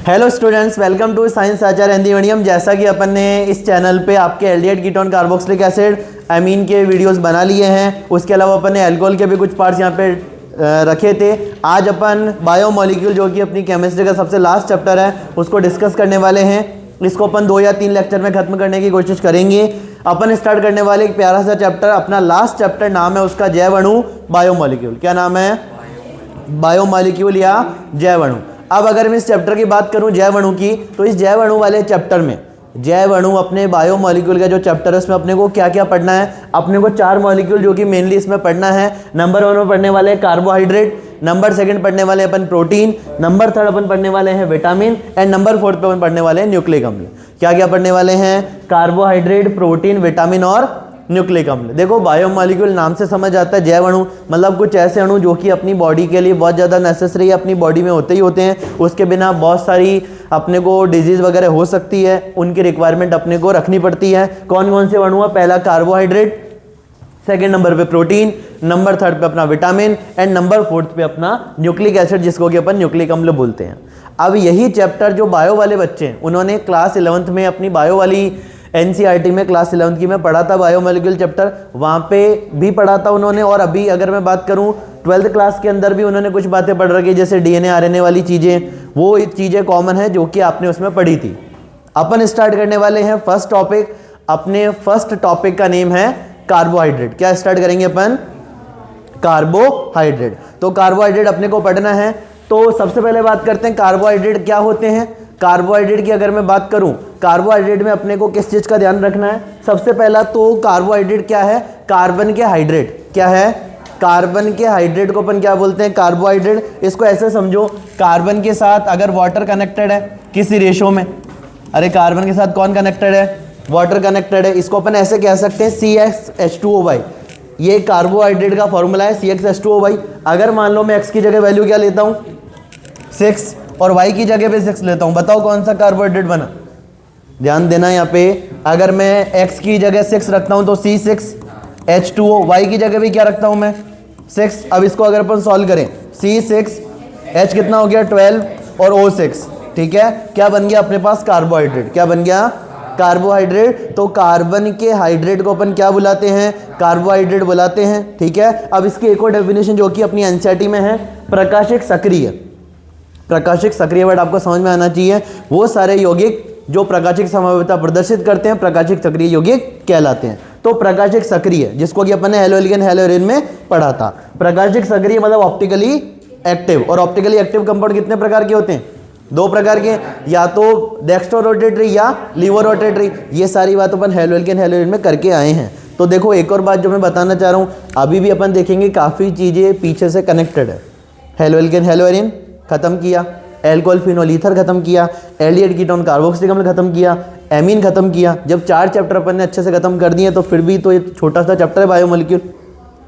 Hello students, welcome to science Acharya Hindi medium. जैसा कि अपन ने इस चैनल पे आपके aldehyde ketone carboxylic acid amine के वीडियोस बना लिए हैं। उसके अलावा अपन ने अल्कोहल के भी कुछ पार्ट्स यहाँ पे रखे थे। आज अपन बायोमोलिक्यूल जो कि अपनी केमिस्ट्री का सबसे लास्ट चैप्टर है उसको डिस्कस करने वाले हैं। इसको अपन 2 या 3 लेक्चर में खत्म करने की कोशिश करेंगे। अपन स्टार्ट करने वाले एक प्यारा सा चैप्टर, अपना लास्ट चैप्टर, नाम है उसका जैव अणु बायोमोलिक्यूल। क्या नाम है? बायोमोलिक्यूल या जैव अणु। अब अगर मैं इस चैप्टर की बात करूं जैव अणु की, तो इस जैव अणु वाले चैप्टर में जैव अणु अपने बायोमोलिक्यूल का जो चैप्टर है उसमें अपने को क्या क्या पढ़ना है? अपने को 4 मॉलिक्यूल जो कि मेनली इसमें पढ़ना है। नंबर 1 में पढ़ने वाले कार्बोहाइड्रेट, नंबर 2 पढ़ने वाले अपन प्रोटीन, नंबर 3 अपन पढ़ने वाले हैं विटामिन एंड नंबर 4 पे अपन पढ़ने वाले हैं न्यूक्लिक अम्ल। क्या क्या पढ़ने वाले हैं? कार्बोहाइड्रेट, प्रोटीन, विटामिन और न्यूक्लिक अम्ल। देखो बायोमोलिक्यूल नाम से समझ आता है जैव अणु मतलब कुछ ऐसे अणु जो कि अपनी बॉडी के लिए बहुत ज़्यादा नेसेसरी है, अपनी बॉडी में होते ही होते हैं। उसके बिना बहुत सारी अपने को डिजीज वगैरह हो सकती है, उनकी रिक्वायरमेंट अपने को रखनी पड़ती है। कौन कौन से अणु है? पहला कार्बोहाइड्रेट, 2nd नंबर पे प्रोटीन, नंबर 3 पे अपना विटामिन एंड नंबर 4 पे अपना न्यूक्लिक एसिड जिसको कि अपन न्यूक्लिक अम्ल बोलते हैं। अब यही चैप्टर जो बायो वाले बच्चे हैं उन्होंने क्लास 11th में अपनी बायो वाली NCERT में क्लास 11th की में पढ़ा था बायोमोलिक्यूल चैप्टर, वहाँ पे भी पढ़ा था उन्होंने। और अभी अगर मैं बात करूँ 12th क्लास के अंदर भी उन्होंने कुछ बातें पढ़ रखी, जैसे DNA RNA वाली चीज़ें, वो चीज़ें कॉमन है जो कि आपने उसमें पढ़ी थी। अपन स्टार्ट करने वाले हैं फर्स्ट टॉपिक। अपने फर्स्ट टॉपिक का नेम है कार्बोहाइड्रेट। क्या स्टार्ट करेंगे अपन? कार्बोहाइड्रेट। तो कार्बोहाइड्रेट अपने को पढ़ना है। तो सबसे पहले बात करते हैं कार्बोहाइड्रेट क्या होते हैं। कार्बोहाइड्रेट की अगर मैं बात करूं, कार्बोहाइड्रेट में अपने को किस चीज़ का ध्यान रखना है? सबसे पहला तो कार्बोहाइड्रेट क्या है? कार्बन के हाइड्रेट। क्या है? कार्बन के हाइड्रेट को अपन क्या बोलते हैं? कार्बोहाइड्रेट। इसको ऐसे समझो, कार्बन के साथ अगर वाटर कनेक्टेड है किसी रेशो में, अरे कार्बन के साथ कौन कनेक्टेड है? वाटर कनेक्टेड है। इसको अपन ऐसे कह सकते हैं CxH2O। ये कार्बोहाइड्रेट का फॉर्मूला है CxH2O। अगर मान लो मैं x की जगह वैल्यू क्या लेता हूँ? 6 और y की जगह पे 6 लेता हूँ, बताओ कौन सा कार्बोहाइड्रेट बना? ध्यान देना यहाँ पे, अगर मैं x की जगह 6 रखता हूँ तो C6H2O, y की जगह भी क्या रखता हूँ मैं? 6। अब इसको अगर अपन सॉल्व करें, C6H कितना हो गया? 12 और O6, ठीक है। क्या बन गया अपने पास? कार्बोहाइड्रेट। क्या बन गया? कार्बोहाइड्रेट। तो कार्बन के हाइड्रेट को अपन क्या बुलाते हैं? कार्बोहाइड्रेट बुलाते हैं, ठीक है। अब इसकी एक और डेफिनेशन जो कि अपनी NCERT में है, प्रकाशिक सक्रिय। प्रकाशिक सक्रिय वर्ड आपको समझ में आना चाहिए। वो सारे यौगिक जो प्रकाशिक संभाव्यता प्रदर्शित करते हैं प्रकाशिक सक्रिय यौगिक कहलाते हैं। तो प्रकाशिक सक्रिय जिसको कि अपन ने हेलोजन हेलोरिन में पढ़ा था। प्रकाशिक सक्रिय मतलब ऑप्टिकली एक्टिव। और ऑप्टिकली एक्टिव कंपाउंड कितने प्रकार के होते हैं? 2 प्रकार के, या तो डेक्स्ट्रो रोटेटरी या लीवो रोटेटरी। ये सारी बात अपन हेलोजन हेलोरिन में करके आए हैं। तो देखो एक और बात जो मैं बताना चाह रहा हूँ, अभी भी अपन देखेंगे काफ़ी चीज़ें पीछे से कनेक्टेड है। हेलोजन हेलोरिन खत्म किया, एल्कोहल फिनोल ईथर खत्म किया, एल्डिहाइड कीटोन कार्बोक्सिलिक अम्ल खत्म किया, एमीन खत्म किया। जब 4 चैप्टर अपन ने अच्छे से खत्म कर दिए तो फिर भी तो ये छोटा सा चैप्टर है बायोमोलिक्यूल,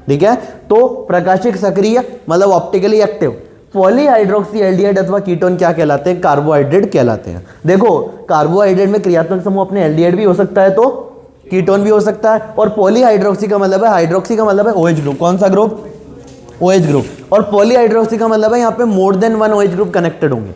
ठीक है। तो प्रकाशिक सक्रिय मतलब ऑप्टिकली एक्टिव पॉलीहाइड्रोक्सी एल्डिहाइड अथवा कीटोन क्या कहलाते हैं? कार्बोहाइड्रेट कहलाते हैं। देखो क्रार्बोहाइड्रेट में क्रियात्मक समूह अपने एल्डिहाइड भी हो सकता है तो कीटोन भी हो सकता है। और पॉलीहाइड्रोक्सी का मतलब है, हाइड्रोक्सी का मतलब है OH ग्रुप। कौन सा ग्रुप? OH group. और पॉलीहाइड्रोक्सी का मतलब है यहाँ पे more than 1 OH group connected होंगे।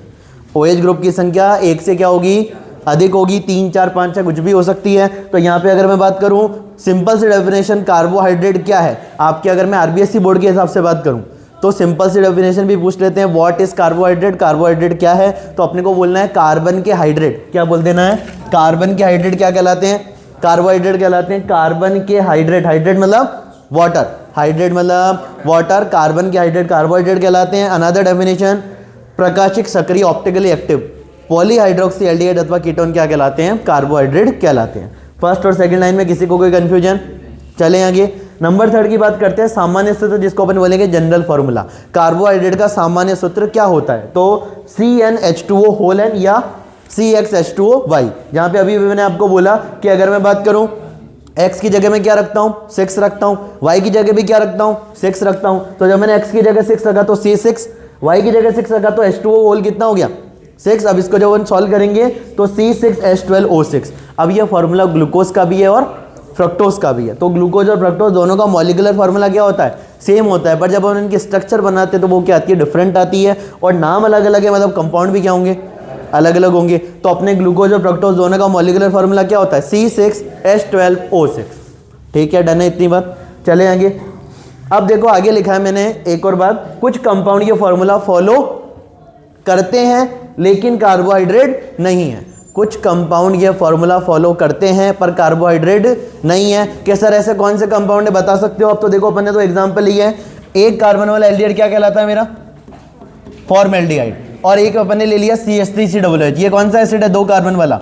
OH ग्रुप की संख्या 1 से क्या होगी? अधिक होगी। 3, 4, 5, 6 कुछ भी हो सकती है। तो यहाँ पे अगर मैं बात करूँ सिंपल सी डेफिनेशन कार्बोहाइड्रेट क्या है आपके, अगर मैं RBSc बोर्ड के हिसाब से बात करूँ तो सिंपल सी डेफिनेशन भी पूछ लेते हैं, व्हाट इज कार्बोहाइड्रेट? कार्बोहाइड्रेट क्या है? तो अपने को बोलना है कार्बन के हाइड्रेट। क्या बोल देना है? कार्बन के हाइड्रेट क्या कहलाते हैं? कार्बोहाइड्रेट कहलाते हैं। कार्बन के हाइड्रेट, हाइड्रेट मतलब वाटर, हाइड्रेट मतलब वाटर, कार्बन के हाइड्रेट कार्बोहाइड्रेट कहलाते हैं। अनदर डेफिनेशन प्रकाशिक सक्रिय ऑप्टिकली एक्टिव पॉलीहाइड्रोक्सी एल्डिहाइड अथवा कीटोन क्या कहलाते हैं? कार्बोहाइड्रेट कहलाते हैं। फर्स्ट और सेकंड लाइन में किसी को कोई कंफ्यूजन? चलें आगे। नंबर 3 की बात करते हैं, सामान्य सूत्र जिसको अपन बोलेंगे जनरल फॉर्मूला। कार्बोहाइड्रेट का सामान्य सूत्र क्या होता है? तो CnH2O होल एन या CxH2O। जहाँ पे अभी मैंने आपको बोला कि अगर मैं बात करूँ x की जगह में क्या रखता हूँ? 6 रखता हूँ, y की जगह भी क्या रखता हूँ? 6 रखता हूँ। तो जब मैंने x की जगह 6 रखा तो C6, y की जगह 6 रखा तो H2O होल कितना हो गया? 6। अब इसको जब हम सॉल्व करेंगे तो C6H12O6। अब ये फॉर्मूला ग्लूकोज का भी है और फ्रक्टोज का भी है। तो ग्लूकोज और फ्रक्टोज दोनों का मॉलिक्यूलर फार्मूला क्या होता है? सेम होता है, पर जब हम इनकी स्ट्रक्चर बनाते हैं तो वो क्या आती है? डिफरेंट आती है। और नाम अलग अलग है, मतलब कंपाउंड भी क्या होंगे? अलग अलग होंगे। तो अपने ग्लूकोज और फ्रक्टोज दोनों का मॉलिक्यूलर फार्मूला क्या होता है? C6H12O6। ठीक है, डन है इतनी बात। चले आगे। अब देखो आगे लिखा है मैंने एक और बात, कुछ कंपाउंड ये फार्मूला फॉलो करते हैं लेकिन कार्बोहाइड्रेट नहीं है। कुछ कंपाउंड ये फार्मूला फॉलो करते हैं पर कार्बोहाइड्रेट नहीं है। कि सर ऐसे कौन से कंपाउंड है, बता सकते हो आप? तो देखो अपन ने तो एग्जांपल लिया है, एक कार्बन वाला एल्डिहाइड क्या कहलाता है मेरा? फॉर्मल्डिहाइड। और एक अपन ने ले लिया CH3COOH, ये कौन सा एसिड है? 2 कार्बन वाला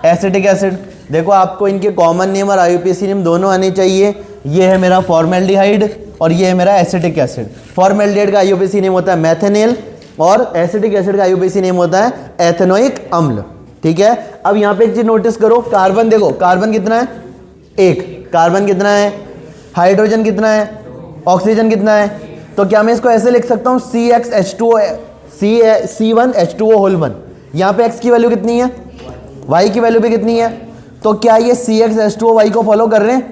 एसिटिक एसिड। देखो आपको इनके कॉमन नेम और IUPAC नेम दोनों आने चाहिए। ये है मेरा फॉर्मल्डिहाइड और ये है मेरा एसिटिक एसिड। फॉर्मल्डिहाइड का IUPAC नेम होता है मैथेनेल और एसिटिक एसिड का IUPAC नेम होता है एथेनोइक अम्ल। ठीक है, अब यहाँ पे एक चीज नोटिस करो, कार्बन देखो, कार्बन कितना है? 1। कार्बन कितना है? हाइड्रोजन कितना है? ऑक्सीजन कितना है? तो क्या मैं इसको ऐसे लिख सकता हूँ C1H2O1। यहाँ पे x की वैल्यू कितनी है? y की वैल्यू भी कितनी है? तो क्या ये CXH2O y को फॉलो कर रहे हैं?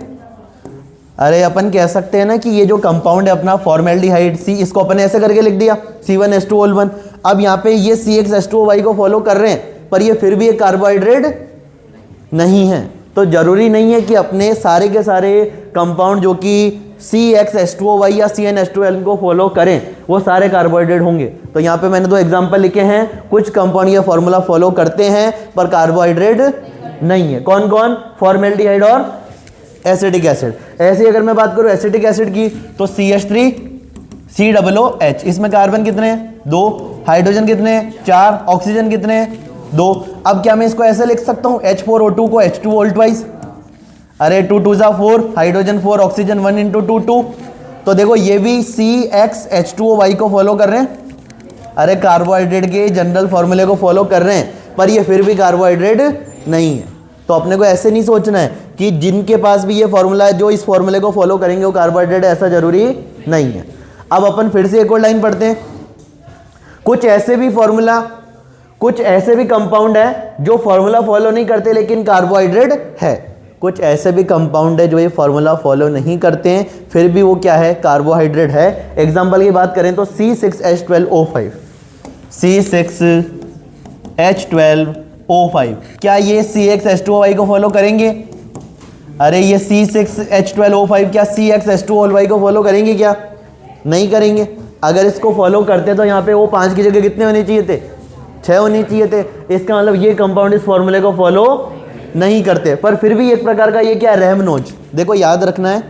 अरे अपन कह सकते हैं ना कि ये जो कंपाउंड है अपना फॉर्मल्डिहाइड C, इसको अपन ऐसे करके लिख दिया C1H2O1। अब यहाँ पे ये CXH2O y को फॉलो कर रहे हैं पर ये फिर भी एक कार्बोहाइड्रेट नहीं है। तो जरूरी नहीं है कि अपने सारे के सारे कंपाउंड जो कि CXH2O या CnH2l को फॉलो करें वो सारे कार्बोहाइड्रेट होंगे। तो यहाँ पे मैंने 2 एग्जांपल लिखे हैं, कुछ कंपाउंड ये फॉर्मूला फॉलो करते हैं पर कार्बोहाइड्रेट नहीं है। कौन कौन? फॉर्मल्डिहाइड और एसिटिक एसिड। ऐसे अगर मैं बात करूँ एसिटिक एसिड की तो CH3COOH, इसमें कार्बन कितने हैं? 2। हाइड्रोजन कितने हैं? 4। ऑक्सीजन कितने हैं? 2। अब क्या मैं इसको ऐसे लिख सकता हूँ H4O2 को H2O ट्वाइस? अरे 2 2 4, हाइड्रोजन 4, ऑक्सीजन 1 × 2 2। तो देखो ये भी CXH2O को फॉलो कर रहे हैं। अरे कार्बोहाइड्रेट के जनरल फॉर्मूले को फॉलो कर रहे हैं पर ये फिर भी कार्बोहाइड्रेट नहीं है। तो अपने को ऐसे नहीं सोचना है कि जिनके पास भी ये फॉर्मूला है जो इस फॉर्मूले को फॉलो करेंगे वो कार्बोहाइड्रेट है, ऐसा जरूरी नहीं है। अब अपन फिर से एक और लाइन पढ़ते हैं। कुछ ऐसे भी कंपाउंड है जो फॉर्मूला फॉलो नहीं करते लेकिन कार्बोहाइड्रेट है। कुछ ऐसे भी कंपाउंड है जो ये फॉर्मूला फॉलो नहीं करते हैं फिर भी वो क्या है? कार्बोहाइड्रेट है। एग्जांपल की बात करें तो C6H12O5, C6H12O5 क्या ये CXH2O को फॉलो करेंगे? अरे ये C6H12O5 क्या CXH2O को फॉलो करेंगे क्या? नहीं करेंगे। अगर इसको फॉलो करते तो यहाँ पे वो 5 की जगह कितने होने चाहिए थे? 6 होने चाहिए थे। इसका मतलब ये कंपाउंड इस फॉर्मूले को फॉलो नहीं करते पर फिर भी एक प्रकार का ये क्या है? रैमनोज। देखो याद रखना है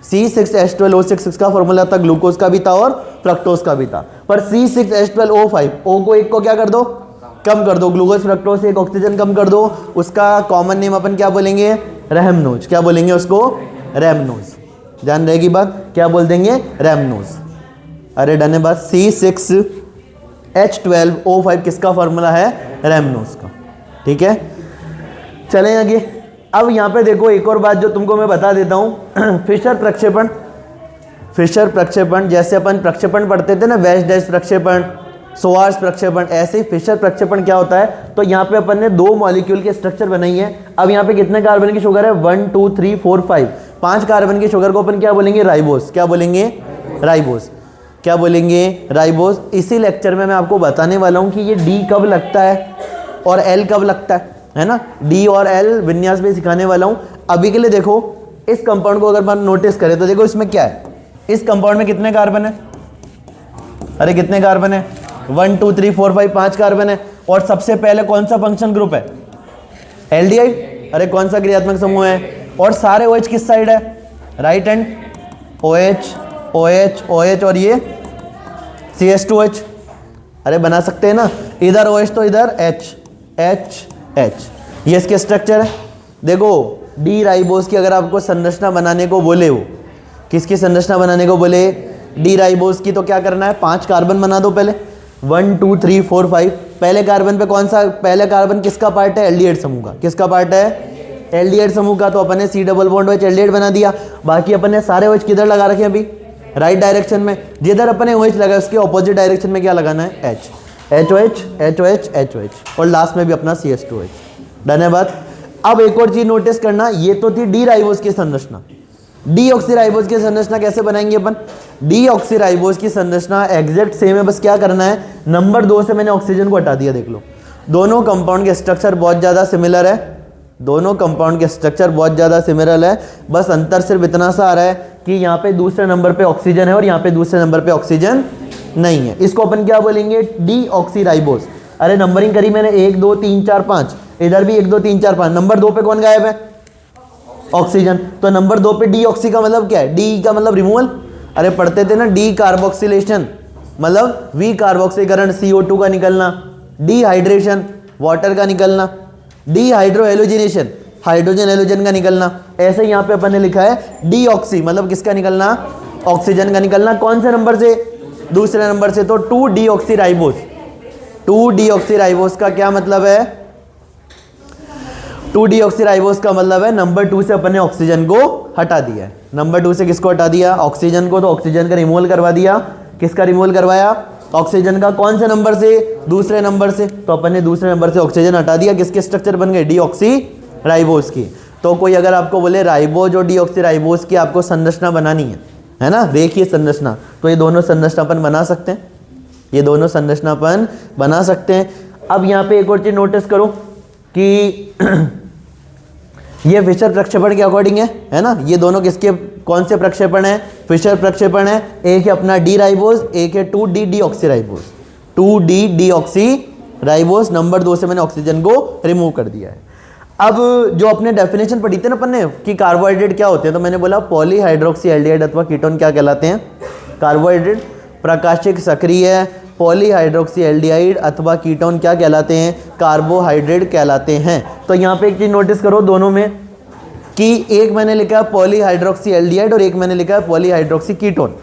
C6H12O6 इसका फॉर्मूला था, ग्लूकोज का भी था और फ्रक्टोज का भी था। पर C6H12O5 O को 1 को क्या कर दो? कम कर दो। ग्लूकोज फ्रक्टोज से 1 ऑक्सीजन कम कर दो। उसका कॉमन नेम अपन क्या बोलेंगे? रैमनोज। क्या बोलेंगे उसको? रैमनोज। ध्यान रहेगी बात, क्या बोल देंगे? रैमनोज। अरे डन है बात। C6H12O5 किसका फॉर्मूला है? रैमनोज का। ठीक है, चलें आगे। अब यहाँ पे देखो एक और बात जो तुमको मैं बता देता हूँ। फिशर प्रक्षेपण, जैसे अपन प्रक्षेपण पढ़ते थे ना, वेस्ट डैश प्रक्षेपण, सोआर्स प्रक्षेपण, ऐसे ही फिशर प्रक्षेपण क्या होता है? तो यहाँ पे अपन ने 2 मॉलिक्यूल के स्ट्रक्चर बनाई है। अब यहाँ पे कितने कार्बन की शुगर है? 1 2 3 4 5। 5 कार्बन की शुगर को अपन क्या बोलेंगे? राइबोस। क्या बोलेंगे? राइबोस। क्या बोलेंगे? राइबोस। इसी लेक्चर में मैं आपको बताने वाला हूँ कि ये D कब लगता है और L कब लगता है ना? D और L विन्यास में सिखाने वाला हूँ। अभी के लिए देखो इस कंपाउंड को अगर हम नोटिस करें तो देखो इसमें क्या है? इस कंपाउंड में कितने कार्बन है? अरे कितने कार्बन है? 1 2 3 4 5, 5 कार्बन है। और सबसे पहले कौन सा फंक्शन ग्रुप है? एल्डिहाइड। अरे कौन सा क्रियात्मक समूह है? और सारे OH किस साइड है? Right hand. OH OH OH और ये CH2H। अरे बना सकते हैं ना, इधर OH तो इधर H H H। ये इसके स्ट्रक्चर है। देखो डी राइबोस की अगर आपको संरचना बनाने को बोले, हो किसकी संरचना बनाने को बोले? डी राइबोस की। तो क्या करना है? 5 कार्बन बना दो पहले, 1 2 3 4 5। पहले कार्बन पे कौन सा? पहले कार्बन किसका पार्ट है? एल्डिहाइड समूह का। किसका पार्ट है? एल्डिहाइड समूह का। तो अपन ने C double bond OH aldehyde बना दिया। बाकी अपन ने सारे OH किधर लगा रखे हैं अभी? राइट डायरेक्शन में। जिधर अपन ने OH लगा उसके ऑपोजिट डायरेक्शन में क्या लगाना है? H HOH HOH HOH और लास्ट में भी अपना CH2H। डन है बात। अब एक और चीज नोटिस करना, ये तो थी डी राइबोस की संरचना। डीऑक्सीराइबोस की संरचना कैसे बनाएंगे अपन? डीऑक्सीराइबोस की संरचना एग्जैक्ट सेम है, बस क्या करना है? नंबर 2 से मैंने ऑक्सीजन को हटा दिया, देख लो। दोनों कंपाउंड के स्ट्रक्चर बहुत ज़्यादा सिमिलर है, दोनों कंपाउंड के स्ट्रक्चर बहुत ज़्यादा सिमिलर है, बस अंतर सिर्फ इतना सा आ रहा है कि यहाँ पे दूसरे नंबर पे ऑक्सीजन है और यहाँ पे दूसरे नंबर पे ऑक्सीजन नहीं है। इसको अपन क्या बोलेंगे, डीऑक्सीराइबोस। अरे नंबरिंग करी मैंने 1 2 3 4 5, इधर भी 1 2 3 4 5, नंबर 2 पे कौन गायब है, ऑक्सीजन। तो नंबर 2 पे डीऑक्सी का मतलब क्या है, डी का मतलब रिमूवल। अरे पढ़ते थे ना डी कार्बोक्सिलेशन, मतलब वी कार्बोक्सीकरण CO2 का निकलना, डिहाइड्रेशन वाटर का निकलना, डिहाइड्रो हेलोजिनेशन हाइड्रोजन हेलोजन का निकलना। ऐसे यहाँ पे अपन ने लिखा है डीऑक्सी मतलब किसका निकलना, ऑक्सीजन का निकलना। कौन से नंबर से, दूसरे नंबर से। तो 2-डीऑक्सीराइबोस, 2-डीऑक्सीराइबोस का क्या मतलब है, 2-डीऑक्सीराइबोस का मतलब है नंबर 2 से अपन ने ऑक्सीजन को हटा दिया है। नंबर 2 से किसको हटा दिया, ऑक्सीजन को। तो ऑक्सीजन का रिमूवल करवा दिया, किसका रिमूवल करवाया, ऑक्सीजन का। कौन से नंबर से, दूसरे नंबर से। तो अपन ने दूसरे नंबर से ऑक्सीजन हटा दिया, किसके स्ट्रक्चर बन गए, डीऑक्सीराइबोस की। तो कोई अगर आपको बोले राइबोज और डीऑक्सीराइबोस की आपको संरचना बनानी है ना, रेखीय संरचना, तो ये दोनों संरचना अपन बना सकते हैं, ये दोनों संरचना अपन बना सकते हैं। अब यहाँ पे एक और चीज नोटिस करो कि ये फिशर प्रक्षेपण के अकॉर्डिंग है ना, ये दोनों किसके, कौन से प्रक्षेपण है, फिशर प्रक्षेपण है। एक है अपना डी राइबोस, एक है 2-डीऑक्सीराइबोस, 2-डीऑक्सीराइबोस। नंबर 2 से मैंने ऑक्सीजन को रिमूव कर दिया है। अब जो अपने डेफिनेशन पढ़ी थी ना अपन ने कि कार्बोहाइड्रेट क्या होते हैं, तो मैंने बोला पॉलीहाइड्रोक्सी एल्डिहाइड अथवा कीटोन क्या कहलाते हैं, कार्बोहाइड्रेट। प्रकाशिक सक्रिय पॉलीहाइड्रोक्सी एल्डिहाइड अथवा कीटोन क्या कहलाते हैं, कार्बोहाइड्रेट कहलाते हैं। तो यहाँ पे एक चीज नोटिस करो दोनों में कि एक मैंने लिखा है पॉलीहाइड्रोक्सी एल्डिहाइड और एक मैंने लिखा है पॉलीहाइड्रोक्सी कीटोन।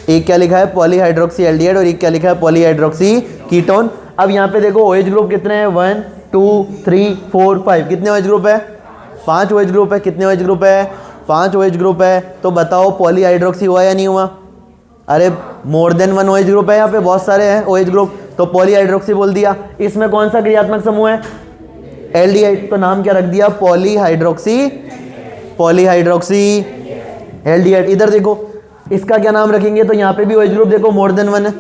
एक क्या लिखा है पॉलीहाइड्रोक्सी एल्डिहाइड और एक क्या लिखा है पॉलीहाइड्रोक्सी कीटोन। अब यहाँ पे देखो OH ग्रुप कितने हैं, 1 2 3 4 5, कितने OH ग्रुप है, 5 OH ग्रुप है। कितने OH ग्रुप है, 5 OH ग्रुप है। तो बताओ पॉलीहाइड्रोक्सी हुआ या नहीं हुआ, अरे मोर देन 1 OH ग्रुप है, यहाँ पे बहुत सारे हैं OH ग्रुप, तो पॉलीहाइड्रोक्सी बोल दिया। इसमें कौन सा क्रियात्मक समूह है, एल्डिहाइड, तो नाम क्या रख दिया, पॉलीहाइड्रोक्सी, पॉलीहाइड्रोक्सी एल्डिहाइड। इधर देखो इसका क्या नाम रखेंगे, तो यहाँ पे भी OH ग्रुप देखो मोर देन 1 है,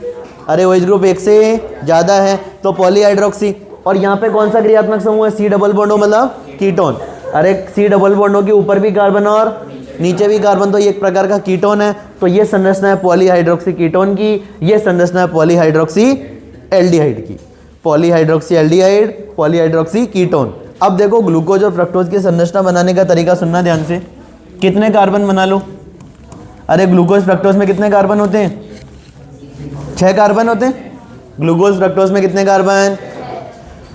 अरे OH ग्रुप 1 से ज़्यादा है तो पॉलीहाइड्रोक्सी। और यहाँ पे कौन सा क्रियात्मक समूह है, C डबल बॉन्ड मतलब कीटोन। अरे C डबल बॉन्डों के ऊपर भी कार्बन और नीचे भी कार्बन, तो ये एक प्रकार का कीटोन है। तो ये संरचना है पॉलीहाइड्रोक्सी कीटोन की, ये संरचना है पॉलीहाइड्रोक्सी एल्डिहाइड की, पॉलीहाइड्रोक्सी एल्डिहाइड, पॉलीहाइड्रोक्सी कीटोन। अब देखो ग्लूकोज और फ्रक्टोज की संरचना बनाने का तरीका सुनना ध्यान से। कितने कार्बन बना लो, अरे ग्लूकोज फ्रक्टोज में कितने कार्बन होते हैं, 6 कार्बन होते हैं। ग्लूकोज फ्रक्टोज में कितने कार्बन,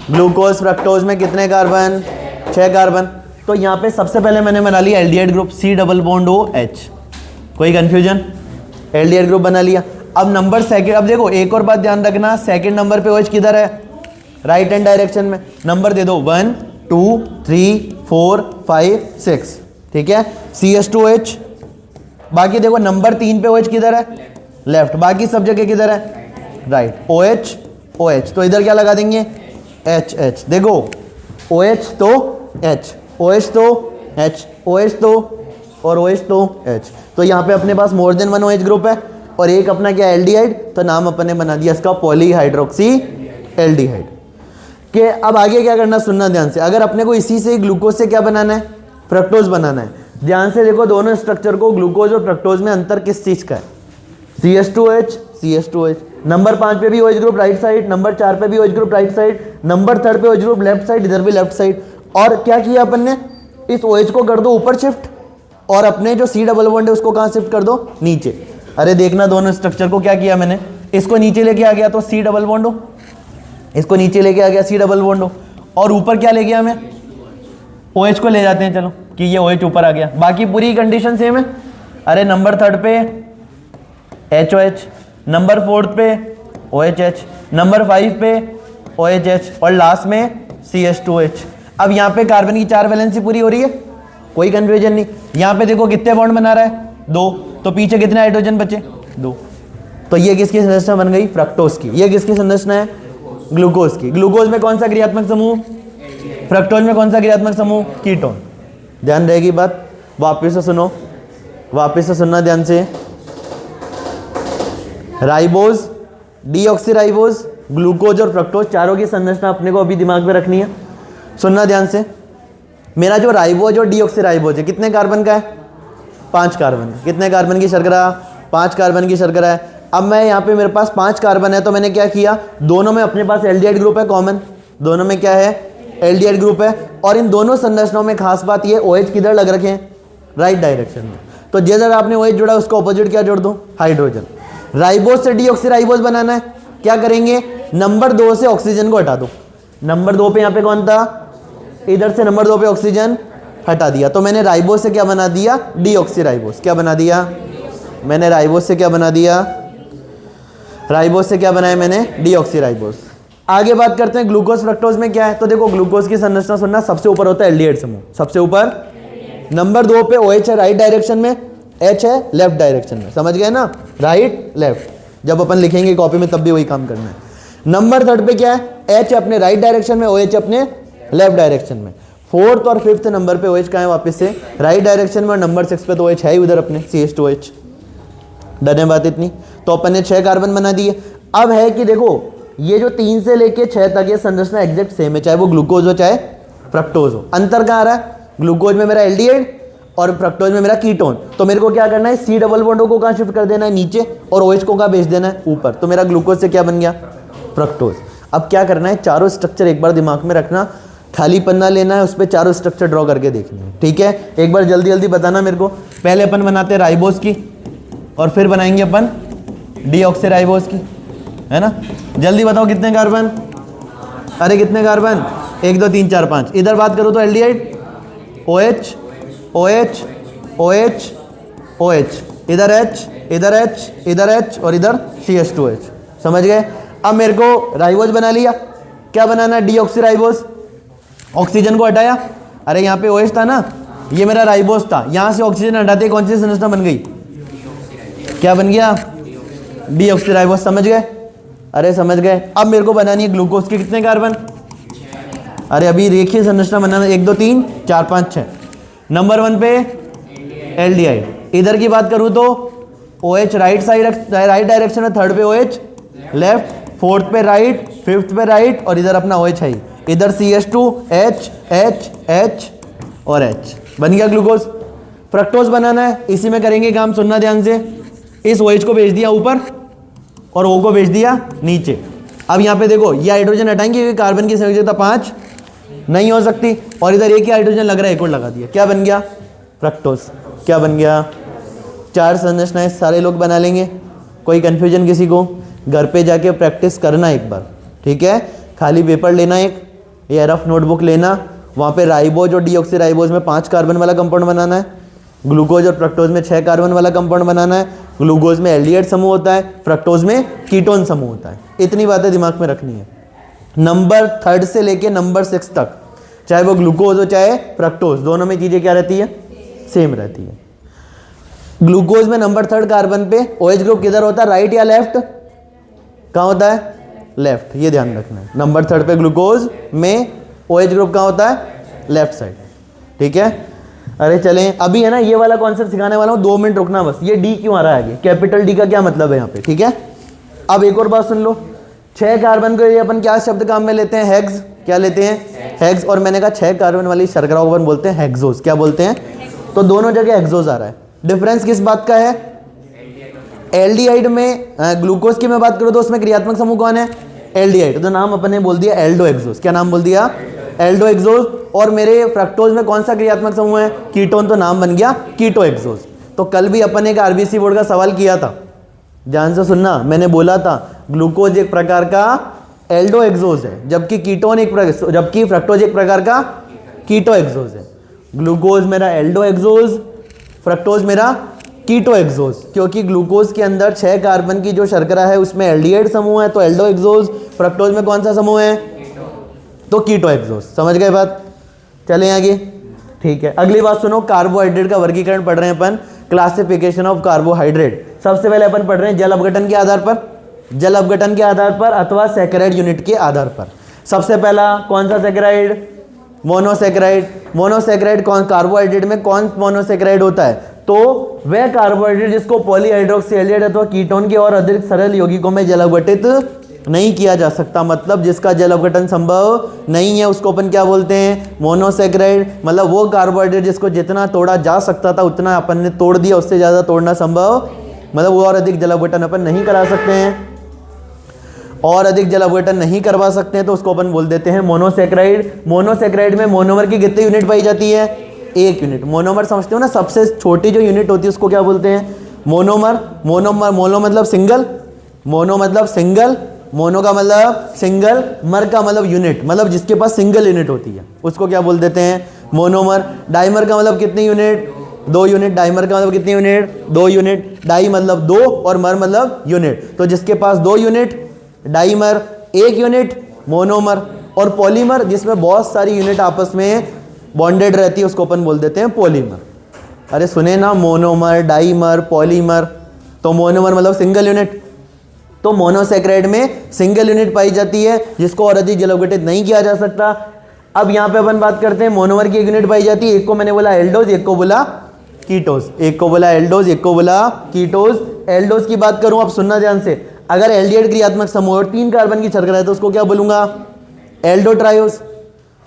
ग्लूकोज फ्रक्टोज में कितने कार्बन, 6 कार्बन। तो यहाँ पे सबसे पहले मैंने बना लिया aldehyde group, C double bond OH, कोई कंफ्यूजन, एल्डिहाइड ग्रुप बना लिया। अब नंबर सेकंड, अब देखो एक और बात ध्यान रखना, सेकंड नंबर पे OH किधर है, राइट हैंड डायरेक्शन में। नंबर दे दो 1 2 3 4 5 6, ठीक है, CH2OH। बाकी देखो नंबर 3 पे OH किधर है, लेफ्ट, बाकी सब जगह किधर है, राइट, OH OH। तो इधर क्या लगा देंगे, H। देखो OH तो H, OH तो H, OH तो और OH तो H। तो यहाँ पे अपने पास मोर देन 1 OH ग्रुप है और एक अपना क्या एल्डिहाइड, तो नाम अपन ने बना दिया इसका पॉलीहाइड्रोक्सी एल्डिहाइड के। अब आगे क्या करना सुनना ध्यान से, अगर अपने को इसी से ग्लूकोज से क्या बनाना है, फ्रक्टोज बनाना है। ध्यान से देखो दोनों स्ट्रक्चर को, ग्लूकोज और फ्रक्टोज में अंतर किस चीज का है, CH2OH CH2OH। नंबर 5 पे भी OH group right side, number 4 पे भी OH group right side, number 3 पे OH ग्रुप लेफ्ट साइड, इधर भी लेफ्ट साइड। और क्या किया अपन ने, इस OH को कर दो ऊपर शिफ्ट और अपने जो C डबल बॉन्ड है उसको कहाँ शिफ्ट कर दो, नीचे। अरे देखना दोनों स्ट्रक्चर को क्या किया मैंने, इसको नीचे लेके आ गया तो C डबल बॉन्ड हो, इसको नीचे लेके आ गया C डबल बॉन्ड हो, और ऊपर क्या ले गया मैं, OH को ले जाते हैं चलो कि ये OH ऊपर आ गया। बाकी पूरी कंडीशन सेम है। अरे नंबर 3 पे HOH, नंबर 4 पे OHH, नंबर 5 पे OHH और लास्ट में CH2OH। अब यहाँ पे कार्बन की 4 वैलेंसी पूरी हो रही है, कोई कंफ्यूजन नहीं। यहाँ पे देखो कितने बॉन्ड बना रहा है, 2, तो पीछे कितने हाइड्रोजन बचे, 2। तो ये किसकी संरचना बन गई, फ्रक्टोज की। ये किसकी संरचना है, ग्लूकोज की। ग्लूकोज में कौन सा क्रियात्मक समूह, फ्रक्टोज में कौन सा क्रियात्मक समूह, कीटोन। ध्यान रहेगी बात, वापिस से सुनो, वापिस से सुनना ध्यान से। राइबोज, डीऑक्सीराइबोज, ग्लूकोज और फ्रक्टोज चारों की संरचना अपने को अभी दिमाग में रखनी है। सुनना ध्यान से, मेरा जो राइबोज और डीऑक्सीराइबोज है कितने कार्बन का है? 5 कार्बन। कितने कार्बन की शर्करा? 5 कार्बन की शर्करा है। अब मैं यहाँ पे मेरे पास 5 कार्बन है तो मैंने क्या किया, दोनों में अपने पास एल्डिहाइड ग्रुप है कॉमन, दोनों में क्या है? एल्डिहाइड ग्रुप है। और इन दोनों संरचनाओं में खास बात ये OH किधर लग रखे हैं? राइट डायरेक्शन में। तो जैसे आपने OH जोड़ा उसका ऑपोजिट क्या जोड़ दो? हाइड्रोजन। राइबोज से डीऑक्सीराइबोज बनाना है, क्या करेंगे? नंबर 2 से ऑक्सीजन को हटा दो। नंबर 2 पे यहाँ पे कौन था? इधर से नंबर 2 पे ऑक्सीजन हटा दिया, तो मैंने राइबोज से क्या बना दिया? डीऑक्सीराइबोज। क्या बना दिया मैंने? राइबोज से क्या बना दिया? राइबोज से क्या बनाया मैंने? डीऑक्सीराइबोज। आगे बात करते हैं ग्लूकोज फ्रक्टोज में क्या है। तो देखो ग्लूकोज की संरचना सुनना, सबसे ऊपर होता है एल्डिहाइड समूह, सबसे ऊपर। नंबर 2 पे OH है राइट डायरेक्शन में, H है लेफ्ट डायरेक्शन में। समझ गए ना? राइट लेफ्ट, जब अपन लिखेंगे कॉपी में तब भी वही काम करना है। नंबर 3 पे क्या है? H है अपने राइट डायरेक्शन में, OH अपने लेफ्ट डायरेक्शन में। 4th और 5th नंबर पे OH कहाँ है? वापस से राइट डायरेक्शन में। और नंबर 6 पे तो OH है ही उधर अपने, CH2H। डन है बात इतनी? तो अपन ने 6 कार्बन बना दिए। अब है कि देखो ये जो 3 से लेके 6 तक ये संरचना एग्जैक्ट सेम है, चाहे वो ग्लूकोज हो चाहे फ्रक्टोज हो। अंतर कहाँ आ रहा है? ग्लूकोज में मेरा एल्डिहाइड और फ्रक्टोज में मेरा कीटोन। तो मेरे को क्या करना है? C डबल बॉन्ड को कहाँ शिफ्ट कर देना है? नीचे। और OH को कहाँ भेज देना है? ऊपर। तो मेरा ग्लूकोज से क्या बन गया? फ्रक्टोज। अब क्या करना है? चारों स्ट्रक्चर एक बार दिमाग में रखना, खाली पन्ना लेना है, उस पर चारों स्ट्रक्चर ड्रॉ करके देखनी है, ठीक है? एक बार जल्दी जल्दी बताना मेरे को। पहले अपन बनाते हैं राइबोज की और फिर बनाएंगे अपन डीऑक्सीराइबोज की, है ना? जल्दी बताओ कितने कार्बन? अरे कितने कार्बन? 1 2 3 4 5। इधर बात करो तो aldehyde OH OH OH OH, इधर H इधर H इधर H और इधर CH2H। समझ गए? अब मेरे को राइबोज बना लिया, क्या बनाना? डीऑक्सीराइबोज। ऑक्सीजन को हटाया, अरे यहाँ पे OH था ना, ये मेरा राइबोज था, यहाँ से ऑक्सीजन हटाते कौन सी संरचना बन गई? क्या बन गया? डीऑक्सीराइबोज। समझ गए? अरे समझ गए। अब मेरे को बनानी है ग्लूकोज के कितने कार्बन? अरे अभी देखिए संरचना बनाना, 1 2 3 4 5 6। नंबर 1 पे एल्डिहाइड। इधर की बात करूँ तो OH right side right direction में, 3rd पे OH लेफ्ट, 4th पे राइट, 5th पे राइट और इधर अपना OH है। इधर CH2H H H और H। बन गया ग्लूकोज। फ्रक्टोज बनाना है, इसी में करेंगे काम। सुनना ध्यान से, इस OH को भेज दिया ऊपर और O को भेज दिया नीचे। अब यहाँ पे देखो ये हाइड्रोजन हटाएंगे क्योंकि कार्बन की संख्या 5 नहीं हो सकती, और इधर एक ही हाइड्रोजन लग रहा है, एक और लगा दिया। क्या बन गया? फ्रक्टोज। क्या बन गया? 4 संरचनाएं सारे लोग बना लेंगे। कोई कन्फ्यूजन किसी को? घर पे जाके प्रैक्टिस करना एक बार, ठीक है? खाली पेपर लेना, एक या रफ नोटबुक लेना, वहाँ पे राइबोज और डीऑक्सीराइबोज में 5 कार्बन वाला कंपाउंड बनाना है, ग्लूकोज और फ्रक्टोज में 6 कार्बन वाला कंपाउंड बनाना है। ग्लूकोज में एल्डिहाइड समूह होता है, फ्रक्टोज में कीटोन समूह होता है। इतनी बातें दिमाग में रखनी है। नंबर 3rd से लेके नंबर 6 तक, चाहे वो ग्लूकोज हो चाहे फ्रक्टोज, दोनों में चीज़ें क्या रहती है? सेम रहती है। ग्लूकोज में नंबर 3rd कार्बन पे OH ग्रुप किधर होता है? राइट या लेफ्ट? कहाँ होता है? लेफ्ट। ये ध्यान रखना है। नंबर 3rd पे ग्लूकोज में OH ग्रुप कहाँ होता है? लेफ्ट साइड, ठीक है? अरे चलें, अभी है ना ये वाला कॉन्सेप्ट सिखाने वाला हूँ, 2 मिनट रुकना बस। ये D क्यों आ रहा है आगे? कैपिटल D का क्या मतलब है यहाँ पे, ठीक है? अब एक और बात सुन लो, 6 कार्बन को ये अपन क्या शब्द काम में लेते हैं? हेक्स। क्या लेते हैं? हेक्स। और मैंने कहा 6 कार्बन वाली शर्करा को अपन बोलते हैं हेक्सोज। क्या बोलते हैं? तो दोनों जगह हेक्सोज आ रहा है। डिफरेंस किस बात का है? एल्डिहाइड में ग्लूकोज की मैं बात करूँ तो उसमें क्रियात्मक समूह कौन है? एल्डिहाइड। तो नाम अपन ने बोल दिया एल्डो एक्सोज। क्या नाम बोल दिया? एल्डो एक्सोज। और मेरे फ्रक्टोज में कौन सा क्रियात्मक समूह है? कीटोन। तो नाम बन गया कीटो एक्सोज। तो कल भी अपन एक RBC बोर्ड का सवाल किया था, ध्यान से सुनना। मैंने बोला था ग्लूकोज एक प्रकार का एल्डो एक्सोज है, जबकि फ्रक्टोज एक प्रकार का कीटो एक्सोज है। ग्लूकोज मेरा एल्डो एक्सोज, फ्रक्टोज मेरा कीटो एक्सोज, क्योंकि ग्लूकोज के अंदर 6 कार्बन की जो शर्करा है उसमें एल्डिहाइड समूह है, तो एल्डो एक्सोज। फ्रक्टोज में कौन सा समूह है? तो कीटो एक्सोज। समझ गए बात? चलें आगे, ठीक है? अगली बात सुनो, कार्बोहाइड्रेट का वर्गीकरण पढ़ रहे हैं अपन, क्लासिफिकेशन ऑफ कार्बोहाइड्रेट। सबसे पहले अपन पढ़ रहे हैं जल अपघटन के आधार पर, जल अपघटन के आधार पर अथवा सैकराइड यूनिट के आधार पर। सबसे पहला कौन सा सैकराइड? मोनोसैकराइड। मोनोसैकराइड कौन? कार्बोहाइड्रेट में कौन मोनोसैकराइड होता है? तो वह कार्बोहाइड्रेट जिसको पॉलीहाइड्रोक्सी एल्डिहाइड अथवा कीटोन के और अधिक सरल यौगिकों में जल अपघटित नहीं किया जा सकता, मतलब जिसका जल अपघटन संभव नहीं है उसको अपन क्या बोलते हैं, मोनोसैकेराइड। मतलब वो कार्बोहाइड्रेट जिसको जितना तोड़ा जा सकता था उतना अपन ने तोड़ दिया, उससे ज़्यादा तोड़ना संभव, मतलब वो और अधिक जल अपघटन अपन नहीं करा सकते हैं, और अधिक जल अपघटन नहीं करवा सकते हैं, तो उसको अपन बोल देते हैं मोनोसैकेराइड। मोनोसैकेराइड में मोनोमर की कितनी यूनिट पाई जाती है, 1 यूनिट। मोनोमर समझते हो ना, सबसे छोटी जो यूनिट होती है उसको क्या बोलते हैं, मोनोमर। मोनोमर, मोनो मतलब सिंगल, मोनो मतलब सिंगल, मोनो का मतलब सिंगल, मर का मतलब यूनिट, मतलब जिसके पास सिंगल यूनिट होती है उसको क्या बोल देते हैं, मोनोमर। डाइमर का मतलब कितनी यूनिट, 2 यूनिट। डाइमर का मतलब कितनी यूनिट, 2 यूनिट। डाई मतलब 2 और मर मतलब यूनिट, तो जिसके पास 2 यूनिट डाइमर, 1 यूनिट मोनोमर। और पॉलीमर जिसमें बहुत सारी यूनिट आपस में बॉन्डेड रहती है उसको अपन बोल देते हैं पॉलीमर। अरे सुने ना, मोनोमर, डाइमर, पॉलीमर। तो मोनोमर मतलब सिंगल यूनिट, तो मोनोसैकेराइड में सिंगल यूनिट पाई जाती है जिसको और अधिक जल अपघटित नहीं किया जा सकता। अब यहाँ पे अपन बात करते हैं मोनोमर की 1 यूनिट पाई जाती है, एक को मैंने बोला एल्डोज, एक को बोला कीटोज, एक को बोला एल्डोज, एक को बोला कीटोज। एल्डोज की बात करूं, अब सुनना ध्यान से, अगर एल्डिहाइड क्रियात्मक समूह और 3 कार्बन की शर्करा है तो उसको क्या बोलूंगा, एल्डोट्रायोज।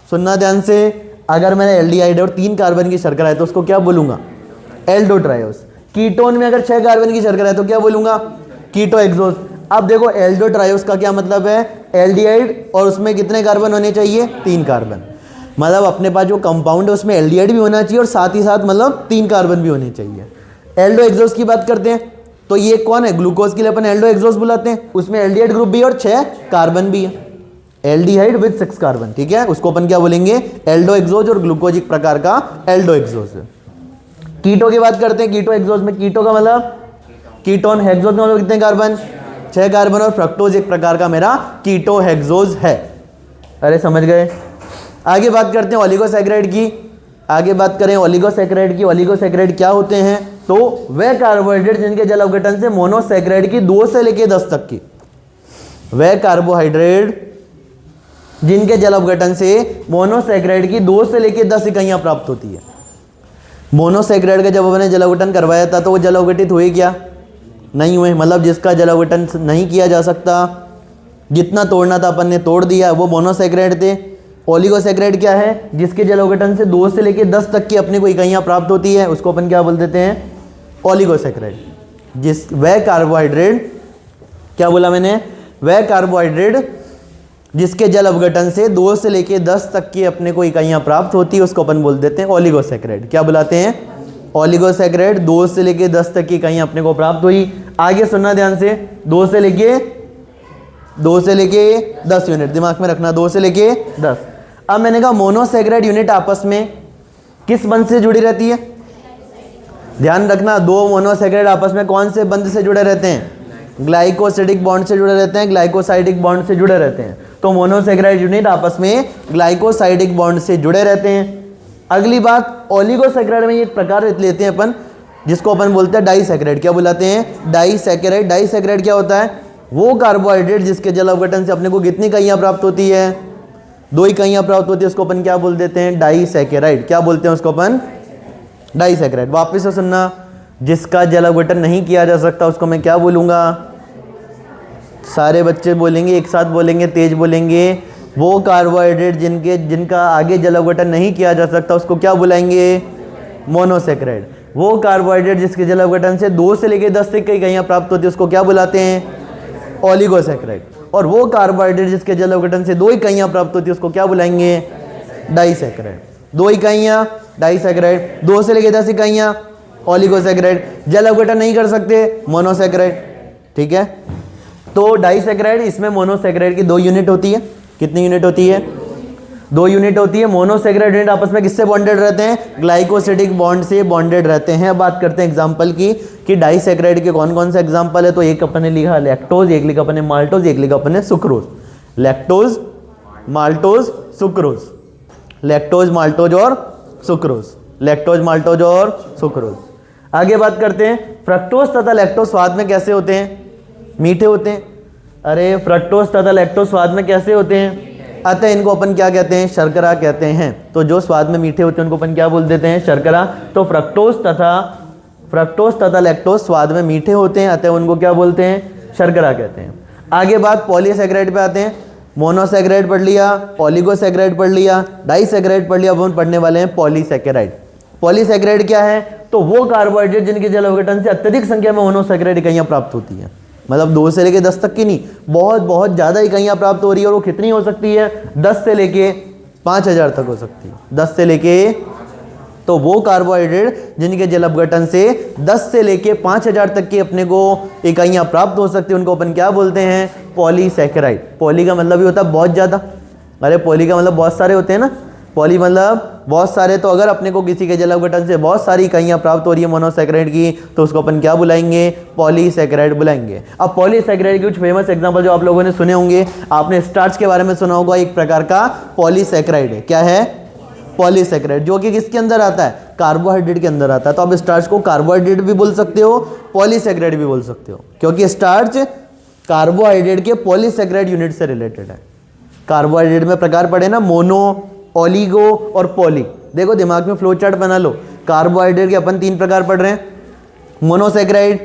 सुनना ध्यान से, अगर मैंने एल्डिहाइड और 3 कार्बन की शर्करा है तो उसको क्या बोलूंगा, एल्डोट्रायोज। कीटोन में अगर 6 कार्बन की शर्करा है तो क्या बोलूंगा, कीटो एक्सोज। अब देखो एल्डोट्रायोज का क्या मतलब है, एल्डिहाइड और उसमें कितने कार्बन होने चाहिए, 3 कार्बन। मतलब अपने पास जो कंपाउंड है उसमें एल्डिहाइड भी होना चाहिए और साथ ही साथ मतलब 3 कार्बन भी होने चाहिए। एल्डो एक्सोज की बात करते हैं तो ये कौन है, ग्लूकोज के लिए अपन एल्डो एक्सोज बुलाते हैं, उसमें एल्डिहाइड ग्रुप भी है और 6 कार्बन भी है, एल्डिहाइड विद 6 कार्बन, ठीक है, उसको अपन क्या बोलेंगे, एल्डो एक्सोज। और ग्लूकोज एक प्रकार का एल्डो एक्सोज है। कीटो की बात करते हैं, कीटो एक्सोज में कीटो का मतलब कीटोन, हेक्सोज का मतलब कितने कार्बन, 6 कार्बन। और फ्रक्टोज एक प्रकार का मेरा कीटो हेक्सोज है। अरे समझ गए। आगे बात करते हैं ओलिगोसैकेराइड की, आगे बात करें ओलिगोसैकेराइड की। ओलिगोसैकेराइड क्या होते हैं, तो वह कार्बोहाइड्रेट जिनके जल अपघटन से मोनोसैकेराइड की 2 से लेकर 10 तक की, वह कार्बोहाइड्रेट जिनके जल अपघटन से मोनोसैकेराइड की 2 से लेकर 10 इकाइयां प्राप्त होती है। मोनोसैकेराइड का जब हमने जल अपघटन करवाया था तो वो जल अपघटित हुए क्या, नहीं हुए, मतलब जिसका जल अपघटन नहीं किया जा सकता, जितना तोड़ना था अपन ने तोड़ दिया, वो मोनोसैकेराइड थे। ओलिगोसैकेराइड क्या है, जिसके जल अपघटन से 2 से लेकर 10 तक की अपने को इकाइयां प्राप्त होती है, उसको अपन क्या बोल देते हैं, ओलिगोसैकेराइड। जिस वह कार्बोहाइड्रेट, क्या बोला मैंने, वह कार्बोहाइड्रेट जिसके जल अपघटन से 2 से लेकर 10 तक की अपने को इकाइयां प्राप्त होती है उसको अपन बोल देते हैं ओलिगोसैकेराइड। क्या बुलाते हैं, ओलिगोसैकेराइड। 2 से लेकर 10 तक की इकाइयां अपने को प्राप्त हुई। आगे सुनना ध्यान से, 2 से लेके 10 यूनिट दिमाग में रखना, 2 से लेके 10। अब मैंने कहा मोनोसैकेराइड यूनिट आपस में किस बंध से जुड़ी रहती है, ध्यान रखना, 2 मोनोसैकेराइड आपस में कौन से बंध से जुड़े रहते हैं, ग्लाइकोसिडिक बॉन्ड से जुड़े रहते हैं, ग्लाइकोसाइडिक बॉन्ड से जुड़े रहते हैं। तो मोनोसैकेराइड यूनिट आपस में ग्लाइकोसाइडिक बॉन्ड से जुड़े रहते हैं। अगली बात, ओलिगोसैकेराइड में एक प्रकार लेते हैं अपन जिसको अपन बोलते हैं डाइसैकेराइड। क्या बुलाते हैं, डाइसैकेराइड। डाइसैकेराइड क्या होता है, वो कार्बोहाइड्रेट जिसके जल अपघटन से अपने को कितनी इकाइयां प्राप्त होती है, 2 इकाइयां प्राप्त होती है, उसको अपन क्या बोल देते हैं, डाइसैकेराइड। क्या बोलते हैं उसको अपन, डाइसैकेराइड। वापस से सुनना, जिसका जल अपघटन नहीं किया जा सकता उसको मैं क्या बोलूंगा, सारे बच्चे बोलेंगे, एक साथ बोलेंगे, तेज बोलेंगे, वो कार्बोहाइड्रेट जिनका आगे जल अपघटन नहीं किया जा सकता उसको क्या बुलाएंगे, मोनोसैकेराइड। वो कार्बोहाइड्रेट जिसके जल अपघटन से 2 से लेकर 10 तक की इकाइयां प्राप्त होती है उसको क्या बुलाते हैं, ओलिगोसैकेराइड। और वो कार्बोहाइड्रेट जिसके जल अपघटन से 2 इकाइयां प्राप्त होती है उसको क्या बुलाएंगे, डाइसैकेराइड। 2 इकाइयां डाइसैकेराइड, 2 से लेकर 10 इकाइयां ओलिगोसैकेराइड। जल अपघटन नहीं कर सकते, मोनोसैकेराइड, ठीक है। तो डाइसैकेराइड, इसमें मोनोसैकेराइड की 2 यूनिट होती है। कितनी यूनिट होती है, 2 यूनिट होती है। मोनोसैकेराइड यूनिट आपस में किससे बॉन्डेड रहते हैं, ग्लाइकोसिडिक बॉन्ड से बॉन्डेड रहते हैं। अब बात करते हैं एग्जांपल की कि डाइसैकेराइड के कौन कौन से एग्जांपल है। तो एक अपन ने लिखा लैक्टोज, एक लिखा अपन ने माल्टोज, एक लिखा अपन ने sucrose. Lactose, maltose, sucrose, lactose, maltose और सुक्रोज, लैक्टोज, माल्टोज और सुक्रोज। आगे बात करते हैं, फ्रक्टोज तथा लैक्टोज स्वाद में कैसे होते हैं, मीठे होते हैं। अरे फ्रक्टोज तथा लैक्टोज स्वाद में कैसे होते हैं, अतः इनको अपन क्या कहते हैं, शर्करा कहते हैं। तो जो स्वाद में मीठे होते हैं उनको अपन क्या बोल देते हैं, शर्करा। तो फ्रक्टोज तथा लैक्टोज स्वाद में मीठे होते हैं, अतः उनको क्या बोलते हैं, शर्करा कहते हैं। आगे बात पॉलीसैकेराइड पे आते हैं। मोनोसैकेराइड पढ़ लिया, ओलिगोसैकेराइड पढ़ लिया, डाइसैकेराइड पढ़ लिया। अब हम पढ़ने वाले हैं पॉलीसैकेराइड। पॉलीसैकेराइड क्या है? तो वो कार्बोहाइड्रेट जिनके जल अवघटन से अत्यधिक संख्या में मोनोसैकेराइड इकाइयां प्राप्त होती है, मतलब 2 से लेके 10 तक की नहीं, बहुत बहुत ज्यादा इकाइयां प्राप्त हो रही है। और वो कितनी हो सकती है? 10 से लेके 5000 तक हो सकती है। 10 से लेके, तो वो कार्बोहाइड्रेट जिनके जल अपघटन से 10 से लेके 5000 तक की अपने को इकाइयां प्राप्त हो सकती है, उनको अपन क्या बोलते हैं? पॉलीसैकेराइड। पॉली का मतलब ही होता है बहुत ज्यादा। अरे पॉली का मतलब बहुत सारे होते हैं ना, पॉली मतलब बहुत सारे। तो अगर अपने को किसी के जल अपघटन से बहुत सारी इकाइयां प्राप्त हो रही है मोनोसैकेराइड की, तो उसको अपन क्या बुलाएंगे? पॉलीसैकेराइड बुलाएंगे। अब पॉलीसैकेराइड के कुछ फेमस एग्जांपल जो आप लोगों ने सुने होंगे, आपने स्टार्च के बारे में सुना होगा, एक प्रकार का पॉलीसैकेराइड है। क्या है? पॉलीसैकेराइड, जो कि किसके अंदर आता है? कार्बोहाइड्रेट के अंदर आता है। तो आप स्टार्च को कार्बोहाइड्रेट भी बोल सकते हो, पॉलीसैकेराइड भी बोल सकते हो, क्योंकि स्टार्च कार्बोहाइड्रेट के पॉलीसैकेराइड यूनिट से रिलेटेड है। कार्बोहाइड्रेट में प्रकार पड़े ना, मोनो, ओलिगो और पॉली। देखो दिमाग में फ्लो चार्ट बना लो। कार्बोहाइड्रेट के अपन 3 प्रकार पढ़ रहे हैं, मोनोसैकेराइड,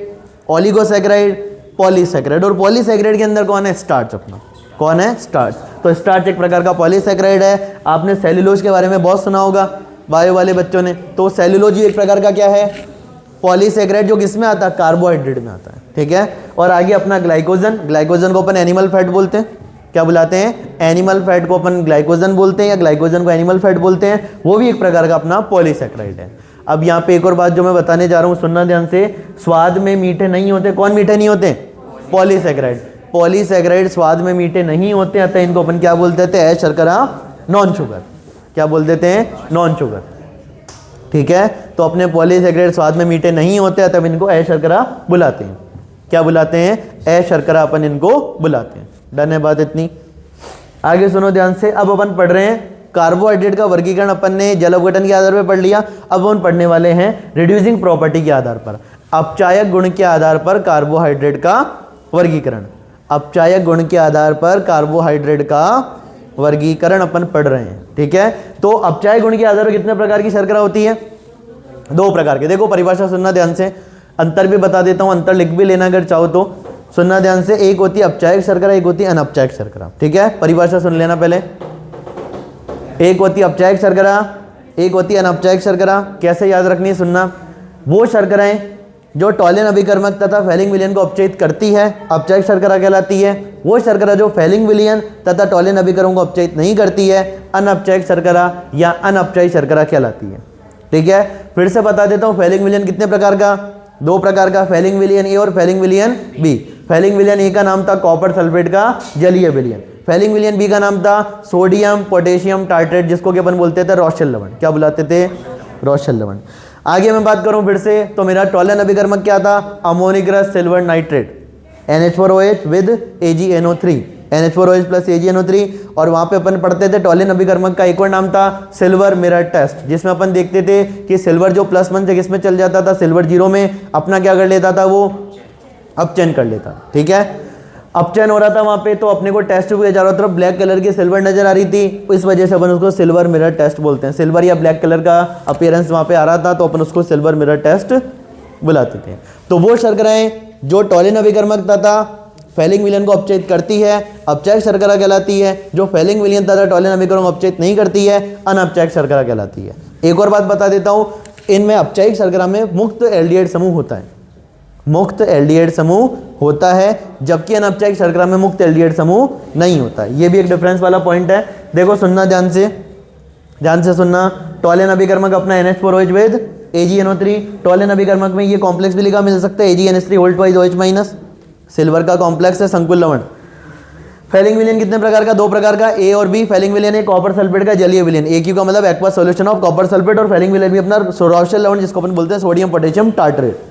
ओलिगोसैकेराइड, पॉलीसैकेराइड। और पॉलीसैकेराइड के अंदर कौन है? स्टार्च अपना। कौन है? स्टार्च। तो स्टार्च एक प्रकार का पॉलीसैकेराइड है। आपने सेल्यूलोज के बारे में बहुत सुना होगा बायो वाले बच्चों ने। तो सेल्यूलोज एक प्रकार का क्या है? पॉलीसैकेराइड, जो किसमें आता है? कार्बोहाइड्रेट में आता है। ठीक है। और आगे अपना ग्लाइकोजन। ग्लाइकोजन को अपन एनिमल फैट बोलते हैं। क्या बुलाते हैं? एनिमल फैट को अपन ग्लाइकोजन बोलते हैं, या ग्लाइकोजन को एनिमल फैट बोलते हैं। वो भी एक प्रकार का अपना पॉलीसैकेराइड है। अब यहाँ पे एक और बात जो मैं बताने जा रहा हूँ, सुनना ध्यान से। स्वाद में मीठे नहीं होते। कौन मीठे नहीं होते? पॉलीसैकेराइड। पॉलीसैकेराइड स्वाद में मीठे नहीं होते, अतः इनको अपन क्या बोल देते हैं? शर्करा, नॉन शुगर। क्या बोल देते हैं? Non sugar. ठीक है। तो अपने पॉलीसैकेराइड स्वाद में मीठे नहीं होते, तब इनको अशर्करा बुलाते हैं। क्या बुलाते हैं? अशर्करा अपन इनको बुलाते हैं। डन है बात इतनी? आगे सुनो ध्यान से। अब अपन पढ़ रहे हैं कार्बोहाइड्रेट का वर्गीकरण। अपन ने जल अपघटन के आधार पर पढ़ लिया। अब अपन पढ़ने वाले हैं रिड्यूसिंग प्रॉपर्टी के आधार पर, अपचायक गुण के आधार पर कार्बोहाइड्रेट का वर्गीकरण। अपचायक गुण के आधार पर कार्बोहाइड्रेट का वर्गीकरण अपन पढ़ रहे हैं। ठीक है। तो अपचायक गुण के आधार पर कितने प्रकार की शर्करा होती है? 2 प्रकार के। देखो परिभाषा सुनना ध्यान से, अंतर भी बता देता हूं, अंतर लिख भी लेना अगर चाहो तो। सुनना ध्यान से। एक होती है अपचायक शर्करा, एक होती है अनअपचायक शर्करा। ठीक है। परिभाषा सुन लेना पहले। एक होती है अपचायक शर्करा, एक होती है अनअपचायक शर्करा। कैसे याद रखनी है? सुनना। वो शर्कराएं जो टॉलिन अभिकर्मक तथा फेलिंग विलयन को अपचयित करती है, अपचायक शर्करा कहलाती है। वो शर्करा जो फेलिंग विलयन तथा टॉलिन अभिकर्मक को अपचयित नहीं करती है, अनअपचायक शर्करा या अनअपचायी शर्करा कहलाती है। ठीक है। फिर से बता देता हूँ, फेलिंग विलयन कितने प्रकार का? 2 प्रकार का, फेलिंग विलयन ए और फेलिंग विलयन बी। फेलिंग विलयन ए का नाम था कॉपर सल्फेट का जलीय विलयन। फेलिंग विलयन बी का नाम था सोडियम पोटेशियम टार्ट्रेट, जिसको कि अपन बोलते थे रोशेल लवण। क्या बुलाते थे? रोशेल लवण। आगे मैं बात करूं फिर से, तो मेरा टॉलिन अभिकर्मक क्या था? Ammoniacal silver nitrate, NH4OH with AgNO3, NH4OH plus AgNO3। और वहां पे अपन पढ़ते थे टॉलिन अभिकर्मक का एक और नाम था सिल्वर मिरर टेस्ट, जिसमें अपन देखते थे कि सिल्वर जो +1 से किसमें चल जाता था? सिल्वर 0 में अपना क्या कर लेता था? वो अपचयन कर लेता। ठीक है। अपचयन हो रहा था वहां पे, तो अपने को टेस्ट हुए, चारों तरफ ब्लैक कलर की सिल्वर नजर आ रही थी, इस वजह से अपन उसको सिल्वर मिरर टेस्ट बोलते हैं। सिल्वर या ब्लैक कलर का अपीयरेंस वहां पे आ रहा था, तो अपन उसको सिल्वर मिरर टेस्ट बुलाते थे। तो वो शर्कराएं जो टॉलिन अभिकर्मक तथा फेलिंग विलयन को अपचयित करती है, अपचायक शर्करा कहलाती है। जो फेलिंग विलयन तथा टॉलिन अभिकर्मक को अपचयित नहीं करती है, अनअपचायक शर्करा कहलाती है। एक और बात बता देता हूं, इनमें अपचायक शर्करा में मुक्त एल्डिहाइड समूह होता है, मुक्त एल्डिहाइड समूह होता है, जबकि अनअपचायक शर्करा में मुक्त एल्डिहाइड समूह नहीं होता है। ये भी एक डिफरेंस वाला पॉइंट है। देखो सुनना ध्यान से सुनना। टॉलिन अभिकर्मक अपना NH4OH विद AgNO3। टॉलिन अभिकर्मक में ये कॉम्प्लेक्स भी लिखा मिल सकता है, AgNH3 hold wise OH-। Silver का कॉम्प्लेक्स है संकुल लवण। फेलिंग विलयन कितने प्रकार का? 2 प्रकार का, ए और बी। फेलिंग विलयन है कॉपर सल्फेट का जलीय विलयन, AQ का मतलब aqueous solution of copper sulphate. और फेलिंग विलयन भी अपना रोशेल लवण, जिसको अपन बोलते हैं सोडियम पोटेशियम टार्ट्रेट।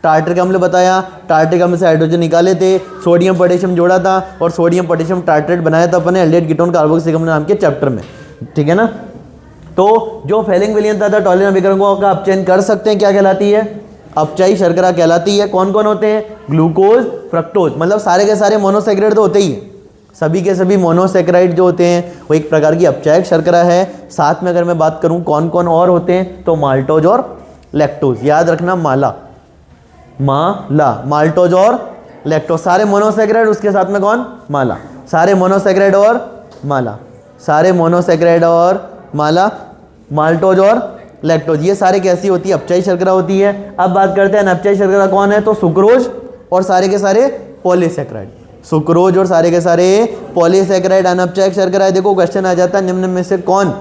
टार्ट्रिक अम्ल बताया, टार्ट्रिक अम्ल से हाइड्रोजन निकाले थे, सोडियम पोटेशियम जोड़ा था और सोडियम पोटेशियम टार्ट्रेट बनाया था अपने एल्डिहाइड कीटोन कार्बोक्सिलिक अम्ल नाम के चैप्टर में। ठीक है ना। तो जो फेलिंग विलयन तथा टॉलिन अभिकर्मकों का अपचयन कर सकते हैं, क्या कहलाती है? अपचायी शर्करा कहलाती है। कौन कौन होते हैं? ग्लूकोज, फ्रक्टोज, मतलब सारे के सारे मोनोसैकेराइड तो होते ही हैं। सभी के सभी मोनोसैकेराइड जो होते हैं वो एक प्रकार की अपचायक शर्करा है। साथ में अगर मैं बात करूं कौन कौन और होते हैं, तो माल्टोज और लैक्टोज। याद रखना, माला, माल्टोज और लैक्टोज, सारे मोनोसेक्राइड, उसके साथ में कौन, माला, सारे मोनोसेक्राइड और माला, सारे मोनोसेक्राइड और माला, माल्टोज और लैक्टोज, ये सारे कैसी होती है, अपचायी शर्करा होती है। अब बात करते हैं अनअपचायी शर्करा कौन है, तो सुक्रोज और सारे के सारे पॉलीसेक्राइड, सुक्रोज और सारे के सारे पॉलीसेक्राइड अनअपचायी शर्करा है। देखो क्वेश्चन आ जाता है निम्न में से कौन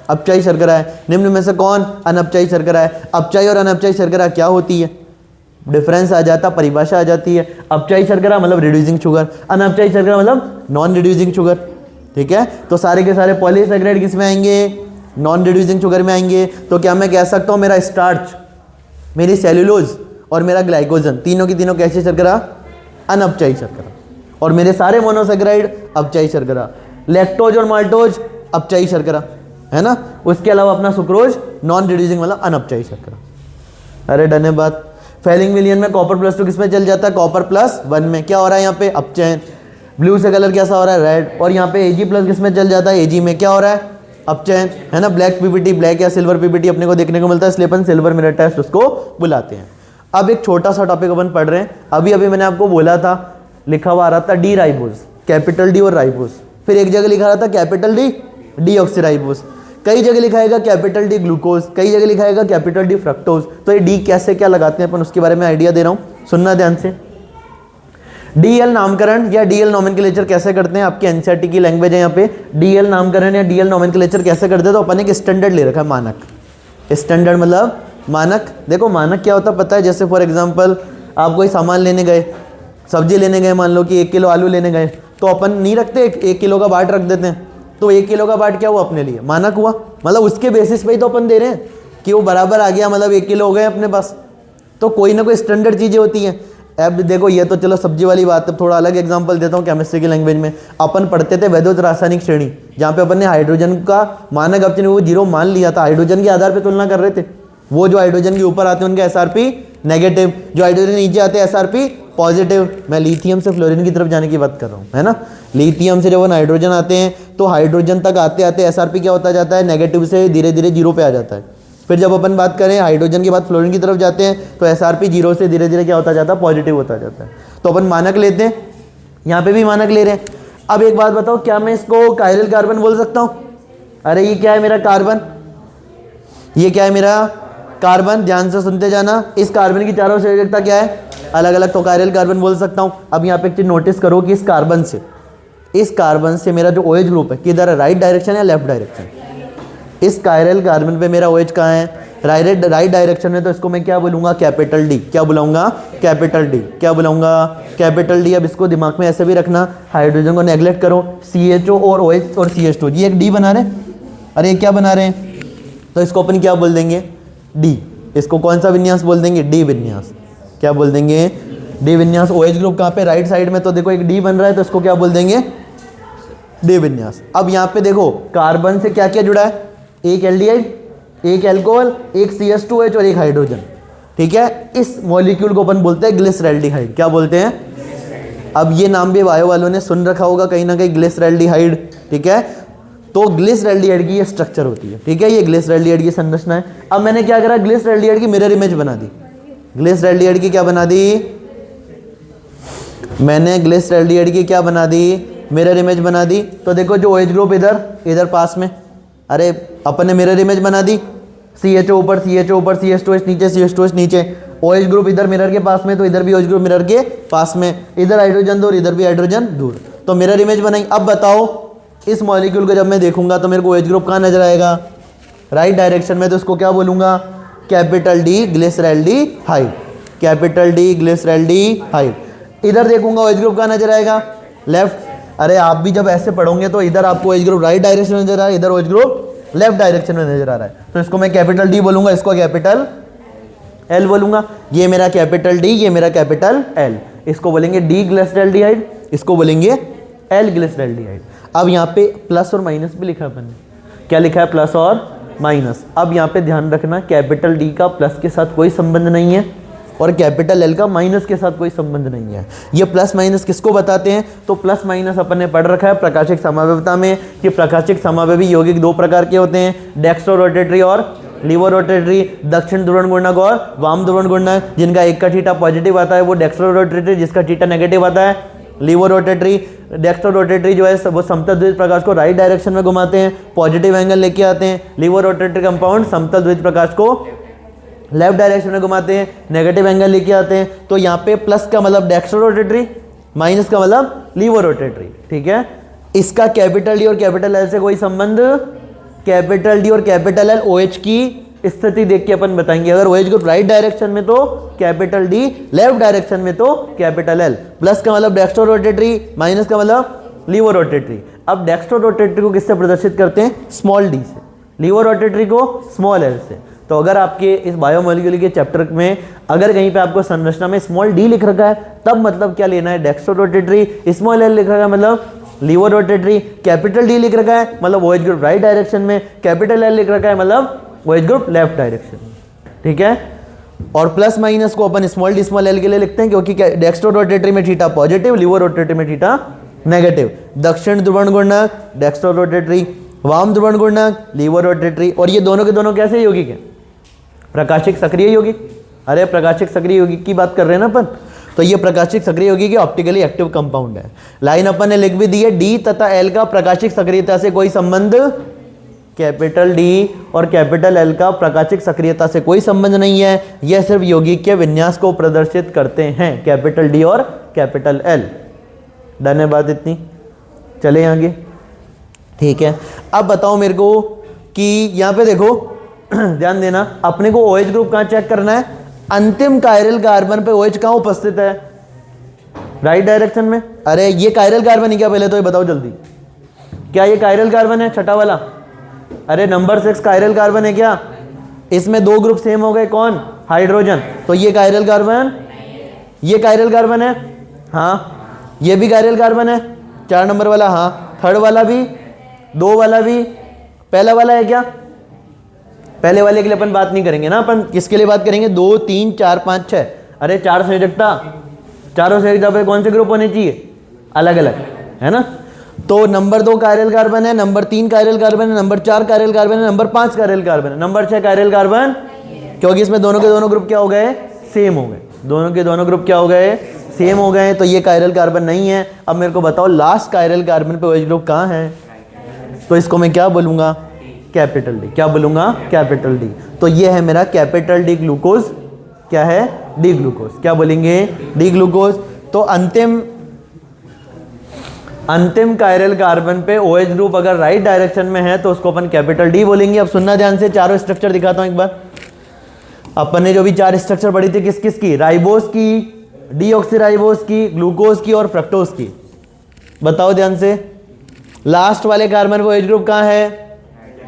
अपचायी शर्करा है, निम्न में से कौन अनअपचायी शर्करा है। अपचायी और अनअपचायी शर्करा क्या होती है, डिफरेंस आ जाता, परिभाषा आ जाती है। अपचायी शर्करा मतलब रिड्यूसिंग शुगर, अनअपचायी शर्करा मतलब नॉन रिड्यूसिंग शुगर, ठीक है। तो सारे के सारे पॉलीसेक्राइड किस में आएंगे, नॉन रिड्यूसिंग शुगर में आएंगे। तो क्या मैं कह सकता हूँ मेरा स्टार्च, मेरी सेल्यूलोज और मेरा ग्लाइकोजन, तीनों की तीनों कैसी शर्करा, अनअपचायी शर्करा, और मेरे सारे मोनोसेक्राइड अपचायी शर्करा, लैक्टोज और माल्टोज अपचायी शर्करा, है ना। उसके अलावा अपना सुक्रोज नॉन रिड्यूसिंग मतलब अनअपचायी शर्करा। अरे डन है बात। फेलिंग विलियन में कॉपर +2 किस में चल जाता है, कॉपर +1 में। क्या हो रहा है यहाँ पे, अपचयन। ब्लू से कलर कैसा हो रहा है, रेड, और यहाँ पे Ag+ किस में चल जाता है, Ag में। क्या हो रहा है, अपचयन, है ना। ब्लैक पीपीटी, ब्लैक या सिल्वर पीपीटी अपने को देखने को मिलता है, इसलिए अपन सिल्वर मिरर टेस्ट उसको बुलाते हैं। अब एक छोटा सा टॉपिक अपन पढ़ रहे हैं। अभी मैंने आपको बोला था, लिखा हुआ आ रहा था डी राइबोज, कैपिटल डी और राइबोज, फिर एक जगह लिखा रहा था कैपिटल डी डीऑक्सीराइबोज, कई जगह लिखाएगा कैपिटल डी ग्लूकोज, कई जगह लिखाएगा कैपिटल डी फ्रक्टोज। तो ये डी कैसे क्या लगाते हैं अपन उसके बारे में आइडिया दे रहा हूँ, सुनना ध्यान से। डीएल नामकरण या डीएल नोमेनक्लेचर कैसे करते हैं, आपके एनसीईआरटी की लैंग्वेज है यहाँ पे। डीएल नामकरण या डीएल नोमेनक्लेचर कैसे करते हैं, तो अपन एक स्टैंडर्ड ले रखा है, मानक। स्टैंडर्ड मतलब मानक। देखो मानक क्या होता है पता है, जैसे फॉर एग्जांपल आप कोई सामान लेने गए, सब्जी लेने गए, मान लो कि 1 किलो आलू लेने गए, तो अपन नहीं रखते 1 किलो का बाट रख देते हैं। तो 1 किलो का बाट क्या हुआ अपने लिए, मानक हुआ, मतलब उसके बेसिस पे ही तो अपन दे रहे हैं कि वो बराबर आ गया, मतलब 1 किलो हो गए अपने पास। तो कोई ना कोई स्टैंडर्ड चीज़ें होती हैं। अब देखो ये तो चलो सब्जी वाली बात है, थोड़ा अलग एग्जांपल देता हूँ। केमिस्ट्री की लैंग्वेज में अपन पढ़ते थे वैद्युत रासायनिक श्रेणी, जहाँ पे अपन ने हाइड्रोजन का मानक अपने वो 0 मान लिया था, हाइड्रोजन के आधार पर तुलना कर रहे थे। वो जो हाइड्रोजन के ऊपर आते हैं उनके SRP नेगेटिव, जो हाइड्रोजन नीचे आते हैं SRP पॉजिटिव। मैं लिथियम से फ्लोरीन की तरफ जाने की बात कर रहा हूँ, है ना। लिथियम से जब नाइट्रोजन आते हैं तो हाइड्रोजन तक आते आते SRP क्या होता जाता है, नेगेटिव से धीरे धीरे 0 पे आ जाता है। फिर जब अपन बात करें हाइड्रोजन के बाद फ्लोरीन की तरफ जाते हैं तो SRP 0 से धीरे धीरे क्या होता जाता है, पॉजिटिव होता जाता है। तो अपन मानक लेते हैं, यहाँ पे भी मानक ले रहे हैं। अब एक बात बताओ, क्या मैं इसको कायरल कार्बन बोल सकता हूँ? अरे ये क्या है मेरा कार्बन, ये क्या है मेरा कार्बन, ध्यान से सुनते जाना। इस कार्बन की चारों संयोजकता क्या है, अलग अलग, तो कायरल कार्बन बोल सकता हूँ। अब यहाँ पे एक चीज नोटिस करो कि इस कार्बन से मेरा जो OH ग्रुप है किधर है, राइट डायरेक्शन या लेफ्ट डायरेक्शन। इस कायरल कार्बन पे मेरा OH कहाँ है, राइट डायरेक्शन में, तो इसको मैं क्या बोलूँगा, कैपिटल डी। क्या बुलाऊंगा, कैपिटल डी। क्या बुलाऊंगा, कैपिटल डी। अब इसको दिमाग में ऐसे भी रखना, हाइड्रोजन को नेग्लेक्ट करो, CHO और OH और CH2, ये एक डी बना रहे हैं। अरे क्या बना रहे हैं, तो इसको अपन क्या बोल देंगे, डी। इसको कौन सा विन्यास बोल देंगे, डी विन्यास। क्या बोल देंगे, डी विन्यास। OH ग्रुप कहाँ पे, राइट साइड में, तो देखो एक डी बन रहा है, तो इसको क्या बोल देंगे, डी विन्यास। अब यहाँ पे देखो कार्बन से क्या क्या जुड़ा है, एक एल्डिहाइड, एक अल्कोहल, एक CH2H और एक हाइड्रोजन, ठीक है। इस मॉलिक्यूल को अपन बोलते हैं ग्लिसरैल्डिहाइड। क्या बोलते हैं, अब ये नाम भी वायु वालों ने सुन रखा होगा कहीं ना कहीं, ग्लिसरैल्डिहाइड, ठीक है। तो ग्लिसरैल्डिहाइड की ये स्ट्रक्चर होती है, ठीक है, ये ग्लिसरैल्डिहाइड की संरचना है। अब मैंने क्या करा, ग्लिसरैल्डिहाइड की मिरर इमेज बना दी। ग्लिसरैल्डिहाइड की क्या बना दी, मैंने ग्लिसरैल्डिहाइड की क्या बना दी, मिरर इमेज बना दी। तो देखो जो OH ग्रुप इधर पास में, अरे अपन ने मिरर इमेज बना दी, CHO ऊपर, CH2H नीचे, CH2H नीचे, OH ग्रुप इधर मिरर के पास में, तो इधर भी OH ग्रुप मिरर के पास में, इधर हाइड्रोजन दूर, इधर भी हाइड्रोजन दूर, तो मिरर इमेज बनाई। अब बताओ इस मॉलिक्यूल को जब मैं देखूंगा तो मेरे को OH ग्रुप कहाँ नजर आएगा, राइट डायरेक्शन में, तो इसको क्या बोलूंगा, capital D glyceraldehyde. Capital D glyceraldehyde. इधर देखूंगा OH ग्रुप कहाँ नजर आएगा, लेफ्ट। अरे आप भी जब ऐसे पढ़ोगे तो इधर आपको OH ग्रुप राइट डायरेक्शन में नजर आ रहा है, इधर OH ग्रुप लेफ्ट डायरेक्शन में नजर आ रहा है, तो इसको मैं कैपिटल डी बोलूंगा, इसको कैपिटल एल बोलूंगा। ये मेरा कैपिटल डी, ये मेरा कैपिटल एल, इसको बोलेंगे डी ग्लिसरैल्डिहाइड, इसको बोलेंगे एल ग्लिसरैल्डिहाइड। अब यहाँ पे प्लस और माइनस भी लिखा है अपन ने, क्या लिखा है, प्लस और माइनस। अब यहाँ पे ध्यान रखना, कैपिटल डी का प्लस के साथ कोई संबंध नहीं है और कैपिटल एल का माइनस के साथ कोई संबंध नहीं है। ये प्लस माइनस किसको बताते हैं, तो प्लस माइनस अपन ने पढ़ रखा है प्रकाशिक समावयवता में कि प्रकाशिक समावयवी यौगिक 2 प्रकार के होते हैं, डेक्स्ट्रो रोटेटरी और लीवो रोटेटरी, दक्षिण ध्रुवण गुणक और वाम ध्रुवण गुणक, जिनका एक का थीटा पॉजिटिव आता है वो डेक्स्ट्रो रोटेटरी, जिसका थीटा नेगेटिव आता है लीवो रोटेटरी। डेक्स्ट्रो रोटेटरी जो है वो समतल द्विध्रुवित प्रकाश को राइट डायरेक्शन में घुमाते हैं, पॉजिटिव एंगल लेके आते हैं। लीवो रोटेटरी कंपाउंड समतल द्विध्रुवित प्रकाश को लेफ्ट डायरेक्शन में घुमाते हैं, नेगेटिव एंगल लेके आते हैं। तो यहाँ पे प्लस का मतलब डेक्स्ट्रो रोटेटरी, माइनस का मतलब लीवो रोटेटरी, ठीक है। इसका कैपिटल डी और कैपिटल एल से कोई संबंध, कैपिटल डी और कैपिटल एल OH की स्थिति देख के अपन बताएंगे। अगर OH ग्रुप राइट डायरेक्शन में तो कैपिटल डी, लेफ्ट डायरेक्शन में तो कैपिटल एल। प्लस का मतलब डेक्स्ट्रो रोटेटरी, माइनस का मतलब लीवो रोटेटरी। अब डेक्स्ट्रो रोटेटरी को किससे प्रदर्शित करते हैं? स्मॉल डी से, लीवो रोटेटरी को स्मॉल एल से। तो अगर आपके इस बायोमोलिक्यूल के चैप्टर में अगर कहीं पे आपको संरचना में स्मॉल डी लिख रखा है, तब मतलब क्या लेना है? Dextro rotatory. स्मॉल एल लिख रखा है मतलब लीवो रोटेटरी। कैपिटल डी लिख रखा है मतलब OH ग्रुप राइट डायरेक्शन में। कैपिटल एल लिख रखा है मतलब OH ग्रुप लेफ्ट डायरेक्शन में, ठीक है। और प्लस माइनस को अपन स्मॉल डी स्मॉल एल के लिए लिखते हैं क्योंकि डेक्स्ट्रो रोटेटरी में थीटा पॉजिटिव, लीवो रोटेटरी में थीटा नेगेटिव। दक्षिण ध्रुवण गुणक डेक्स्ट्रो रोटेटरी, वाम ध्रुवण गुणक लीवो रोटेटरी। और ये दोनों के दोनों कैसे यौगिक हैं? प्रकाशिक सक्रिय यौगिक। अरे प्रकाशिक सक्रिय यौगिक की बात कर रहे हैं ना अपन, तो ये प्रकाशिक सक्रिय यौगिक ऑप्टिकली एक्टिव कंपाउंड है। लाइन अपन ने लिख भी दी है, डी तथा एल का प्रकाशिक सक्रियता से कोई संबंध, कैपिटल डी और कैपिटल एल का प्रकाशिक सक्रियता से कोई संबंध नहीं है। यह सिर्फ यौगिक के विन्यास को प्रदर्शित करते हैं, कैपिटल डी और कैपिटल एल। डन है बात इतनी? चले आगे, ठीक है। अब बताओ मेरे को कि यहाँ पे देखो ध्यान देना, अपने को OH ग्रुप कहाँ चेक करना है? अंतिम कायरल कार्बन पे OH कहाँ उपस्थित है? राइट डायरेक्शन में। अरे ये कायरल कार्बन है क्या? पहले तो ये बताओ जल्दी, क्या ये कायरल कार्बन है छठा वाला? अरे नंबर 6 कायरल कार्बन है क्या? इसमें दो ग्रुप सेम हो गए, कौन? हाइड्रोजन। तो ये कायरल कार्बन, ये कायरल कार्बन है, हाँ। ये भी कायरल कार्बन है 4 नंबर वाला, हाँ। थर्ड वाला भी, 2 वाला भी, पहला वाला है क्या? पहले वाले के लिए अपन बात नहीं करेंगे ना, अपन किसके लिए बात करेंगे? 2 3 4 5 6। अरे 4 संयोजकता, चारों संयोजकता पे कौन से ग्रुप होने चाहिए? अलग अलग, है ना। तो नंबर 2 कायरल कार्बन है, नंबर 3 कायरल कार्बन है, नंबर 4 कायरल कार्बन है, नंबर 5 कायरल कार्बन है, नंबर 6 कायरल कार्बन, क्योंकि इसमें दोनों के दोनों ग्रुप क्या हो गए? सेम हो गए। दोनों के दोनों ग्रुप क्या हो गए? सेम हो गए। तो ये कायरल कार्बन नहीं है। अब मेरे को बताओ लास्ट कायरल कार्बन पे OH ग्रुप कहाँ है? तो इसको मैं क्या बोलूँगा? Capital D. क्या बोलूँगा? Capital D. तो ये है मेरा कैपिटल डी ग्लूकोज। क्या है? D glucose. क्या बोलेंगे? D glucose. तो अंतिम कायरल कार्बन पे OH ग्रुप अगर राइट डायरेक्शन में है तो उसको अपन कैपिटल डी बोलेंगे। अब सुनना ध्यान से, चारों स्ट्रक्चर दिखाता हूं एक बार। अपन ने जो भी 4 स्ट्रक्चर पढ़ी थी किस किस की? राइबोस की, डीऑक्सीराइबोस की, ग्लूकोज की और फ्रक्टोज की। बताओ ध्यान से, लास्ट वाले कार्बन पे OH ग्रुप कहाँ है?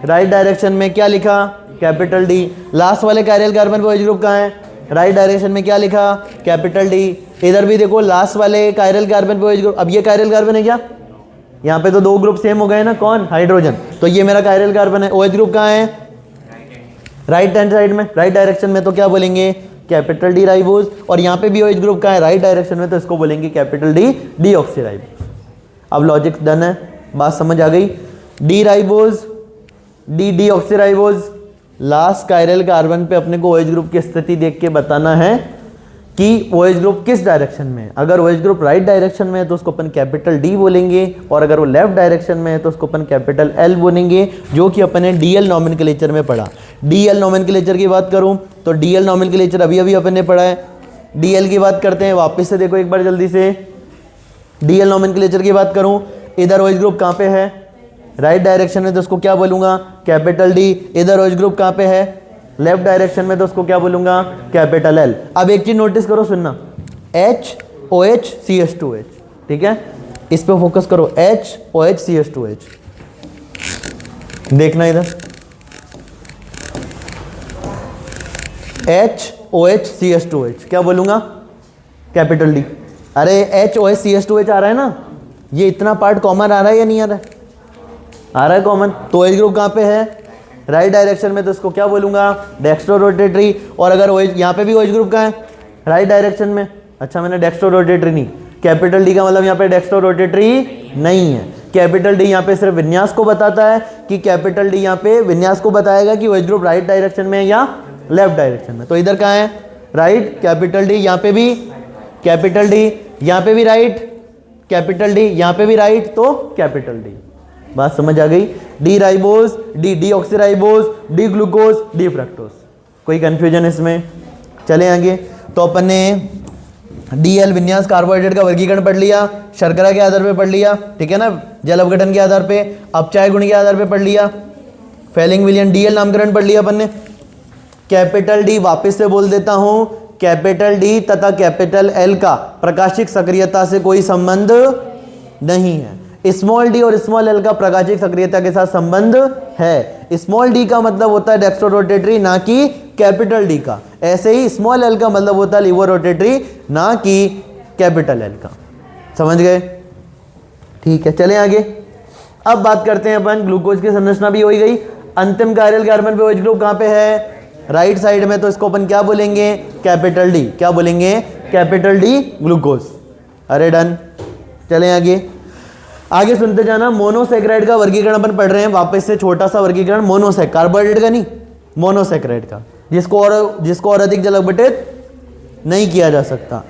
राइट डायरेक्शन में। क्या लिखा? Capital D. लास्ट वाले कायरल कार्बन पे OH ग्रुप कहाँ है? राइट डायरेक्शन में। क्या लिखा? Capital D. इधर भी देखो लास्ट वाले कायरल कार्बन पे OH ग्रुप। अब ये कायरल कार्बन है क्या? यहाँ पे तो 2 ग्रुप सेम हो गए ना, कौन? हाइड्रोजन। तो ये मेरा कायरल कार्बन है। OH ग्रुप कहाँ है? राइट हैंड साइड में, राइट डायरेक्शन में। तो क्या बोलेंगे? Capital D ribose. और यहाँ पे भी OH ग्रुप कहाँ है? राइट डायरेक्शन में, तो इसको बोलेंगे कैपिटल डी डीऑक्सीराइबोज। अब लॉजिक डन है, बात समझ आ गई। D ribose, D deoxyribose. Last chiral carbon पे अपने को OH ग्रुप की स्थिति देख के बताना है कि OH ग्रुप किस डायरेक्शन में है। अगर OH ग्रुप राइट डायरेक्शन में है तो उसको अपन कैपिटल डी बोलेंगे, और अगर वो लेफ्ट डायरेक्शन में है तो उसको अपन कैपिटल एल बोलेंगे, जो कि अपन ने डीएल नॉमेनक्लेचर में पढ़ा। डीएल नॉमेनक्लेचर की बात करूं तो डीएल नॉमेनक्लेचर अभी अभी अपन ने पढ़ा है। डीएल की बात करते हैं, वापस से देखो एक बार जल्दी से। डीएल नॉमेनक्लेचर की बात करूं, इधर OH ग्रुप कहाँ पे है? राइट डायरेक्शन में, तो उसको क्या बोलूंगा? Capital D. इधर OH ग्रुप कहाँ पे है? लेफ्ट डायरेक्शन में, तो उसको क्या बोलूंगा? Capital L. अब एक चीज नोटिस करो, सुनना, HOH CH2H, ठीक है, इस पे फोकस करो। HOH CH2H, देखना इधर, HOH CH2H। क्या बोलूंगा? Capital D. अरे HOH CH2H आ रहा है ना, ये इतना पार्ट कॉमन आ रहा है या नहीं आ रहा है? आ रहा है कॉमन। तो OH ग्रुप कहाँ पे है? राइट डायरेक्शन में, तो इसको क्या बोलूंगा? Dextro rotatory. और अगर OH, यहाँ पे भी OH ग्रुप कहाँ है? राइट डायरेक्शन में। अच्छा, मैंने डेक्स्ट्रो रोटेटरी नहीं, कैपिटल डी का मतलब यहाँ पे डेक्स्ट्रो रोटेटरी नहीं है। कैपिटल डी यहाँ पे सिर्फ विन्यास को बताता है कि कैपिटल डी यहाँ पे विन्यास को बताएगा कि OH ग्रुप राइट डायरेक्शन में है या लेफ्ट डायरेक्शन में। तो इधर कहाँ है, राइट, कैपिटल डी, यहाँ पे भी कैपिटल डी, यहाँ पे भी राइट, कैपिटल डी, यहाँ पे भी राइट, तो कैपिटल डी। बात समझ आ गई। D ribose, D deoxyribose, D glucose, D fructose. कोई कंफ्यूजन इसमें? चले आगे। तो अपन ने डीएल विन्यास कार्बोहाइड्रेट का वर्गीकरण पढ़ लिया, शर्करा के आधार पे पढ़ लिया, ठीक है ना, जल अपघटन के आधार पे, अपचाय गुण के आधार पे पढ़ लिया, फेलिंग विलियन डीएल नामकरण पढ़ लिया अपन ने। कैपिटल डी वापस से बोल देता हूं, कैपिटल डी तथा कैपिटल एल का प्रकाशिक सक्रियता से कोई संबंध नहीं है। स्मॉल डी और स्मॉल एल का प्रकाशिक सक्रियता के साथ संबंध है। स्मॉल डी का मतलब होता है डेक्स्ट्रो रोटेटरी, ना कि कैपिटल डी का। ऐसे ही स्मॉल एल का मतलब होता है लीवर रोटेटरी, ना कि कैपिटल एल का। समझ गए? ठीक है, चलें आगे। अब बात करते हैं अपन, ग्लूकोज की संरचना भी हो गई। अंतिम कार्यल कार्बन पे OH ग्रुप कहाँ पे है, राइट साइड में, तो इसको अपन क्या बोलेंगे, कैपिटल डी। क्या बोलेंगे, कैपिटल डी ग्लूकोज। अरे डन। चलें आगे। आगे सुनते जाना। मोनोसेक्राइड का वर्गीकरण अपन पढ़ रहे हैं, वापस से छोटा सा वर्गीकरण। मोनोसेक, कार्बोहाइड्रेट का नहीं, मोनोसेक्राइड का, जिसको और अधिक जल अपघटित नहीं किया जा सकता।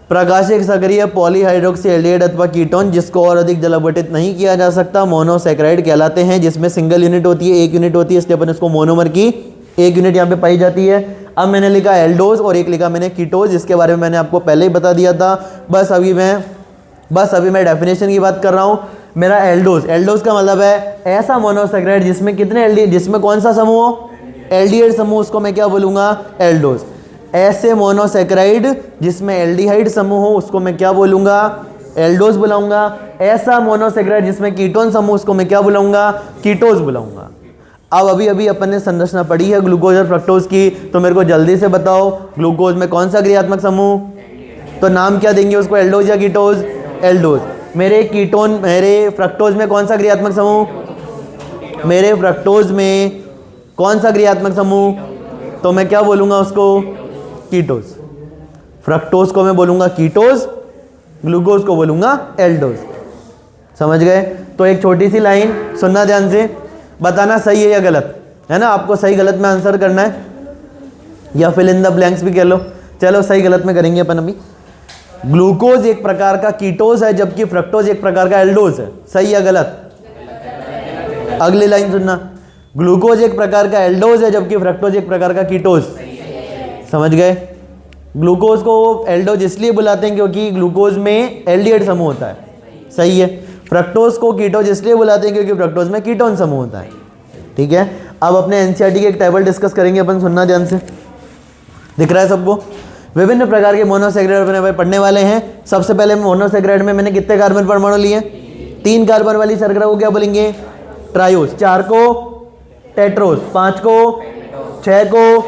प्रकाशिक सक्रिय पॉलीहाइड्रोक्सी एल्डिहाइड अथवा कीटोन जिसको और अधिक जल अपघटित नहीं किया जा सकता, मोनोसेक्राइड कहलाते हैं। जिसमें सिंगल यूनिट होती है, एक यूनिट होती है, इसलिए अपन इसको मोनोमर की एक यूनिट यहाँ पे पाई जाती है। अब मैंने लिखा एल्डोज और एक लिखा मैंने कीटोज, जिसके बारे में मैंने आपको पहले ही बता दिया था। बस अभी मैं डेफिनेशन की बात कर रहा हूँ। मेरा एल्डोज का मतलब है ऐसा मोनोसेक्राइड जिसमें कितने एल्डिहाइड, जिसमें कौन सा समूह हो, एल्डिहाइड समूह, उसको मैं क्या बोलूंगा, एल्डोज। ऐसे मोनोसेक्राइड जिसमें एल्डिहाइड समूह हो, उसको मैं क्या बोलूंगा, एल्डोज बुलाऊंगा। ऐसा मोनोसेक्राइड जिसमें कीटोन समूह, उसको मैं क्या बुलाऊंगा, कीटोज बुलाऊंगा। अब अभी अपन ने संरचना पढ़ी है ग्लूकोज और फ्रक्टोज की, तो मेरे को जल्दी से बताओ ग्लूकोज में कौन सा क्रियात्मक समूह, तो नाम क्या देंगे उसको, एल्डोज या कीटोज, एल्डोज। मेरे फ्रक्टोज में कौन सा क्रियात्मक समूह, मेरे फ्रक्टोज में कौन सा क्रियात्मक समूह, तो मैं क्या बोलूंगा उसको, कीटोज। फ्रक्टोज को मैं बोलूंगा कीटोज, ग्लूकोज को बोलूंगा एल्डोज। समझ गए? तो एक छोटी सी लाइन सुनना ध्यान से, बताना सही है या गलत है ना, आपको सही गलत में आंसर करना है, या फिल इन द ब्लैंक्स भी कह लो। चलो सही गलत में करेंगे अपन अभी। ग्लूकोज एक प्रकार का कीटोज है, जबकि फ्रक्टोज एक प्रकार का एल्डोज है। सही या गलत? अगली लाइन सुनना, ग्लूकोज एक प्रकार का एल्डोज है, जबकि फ्रक्टोज एक प्रकार का कीटोज। समझ गए? ग्लूकोज को एल्डोज इसलिए बुलाते हैं क्योंकि ग्लूकोज में एल्डिहाइड समूह होता है। सही है। फ्रक्टोज को कीटोज इसलिए बुलाते हैं क्योंकि फ्रक्टोज में कीटोन समूह होता है। ठीक है। अब अपने एनसीईआरटी की एक टेबल डिस्कस करेंगे अपन, सुनना ध्यान से। दिख रहा है सबको? विभिन्न प्रकार के मोनोसेक्राइड अपने पढ़ने वाले हैं। सबसे पहले मोनोसेक्राइड में मैंने कितने कार्बन परमाणु लिए, 3 कार्बन वाली शर्करा को क्या बोलेंगे, ट्रायोज। 4 को टेट्रोज, 5 को, 6 को,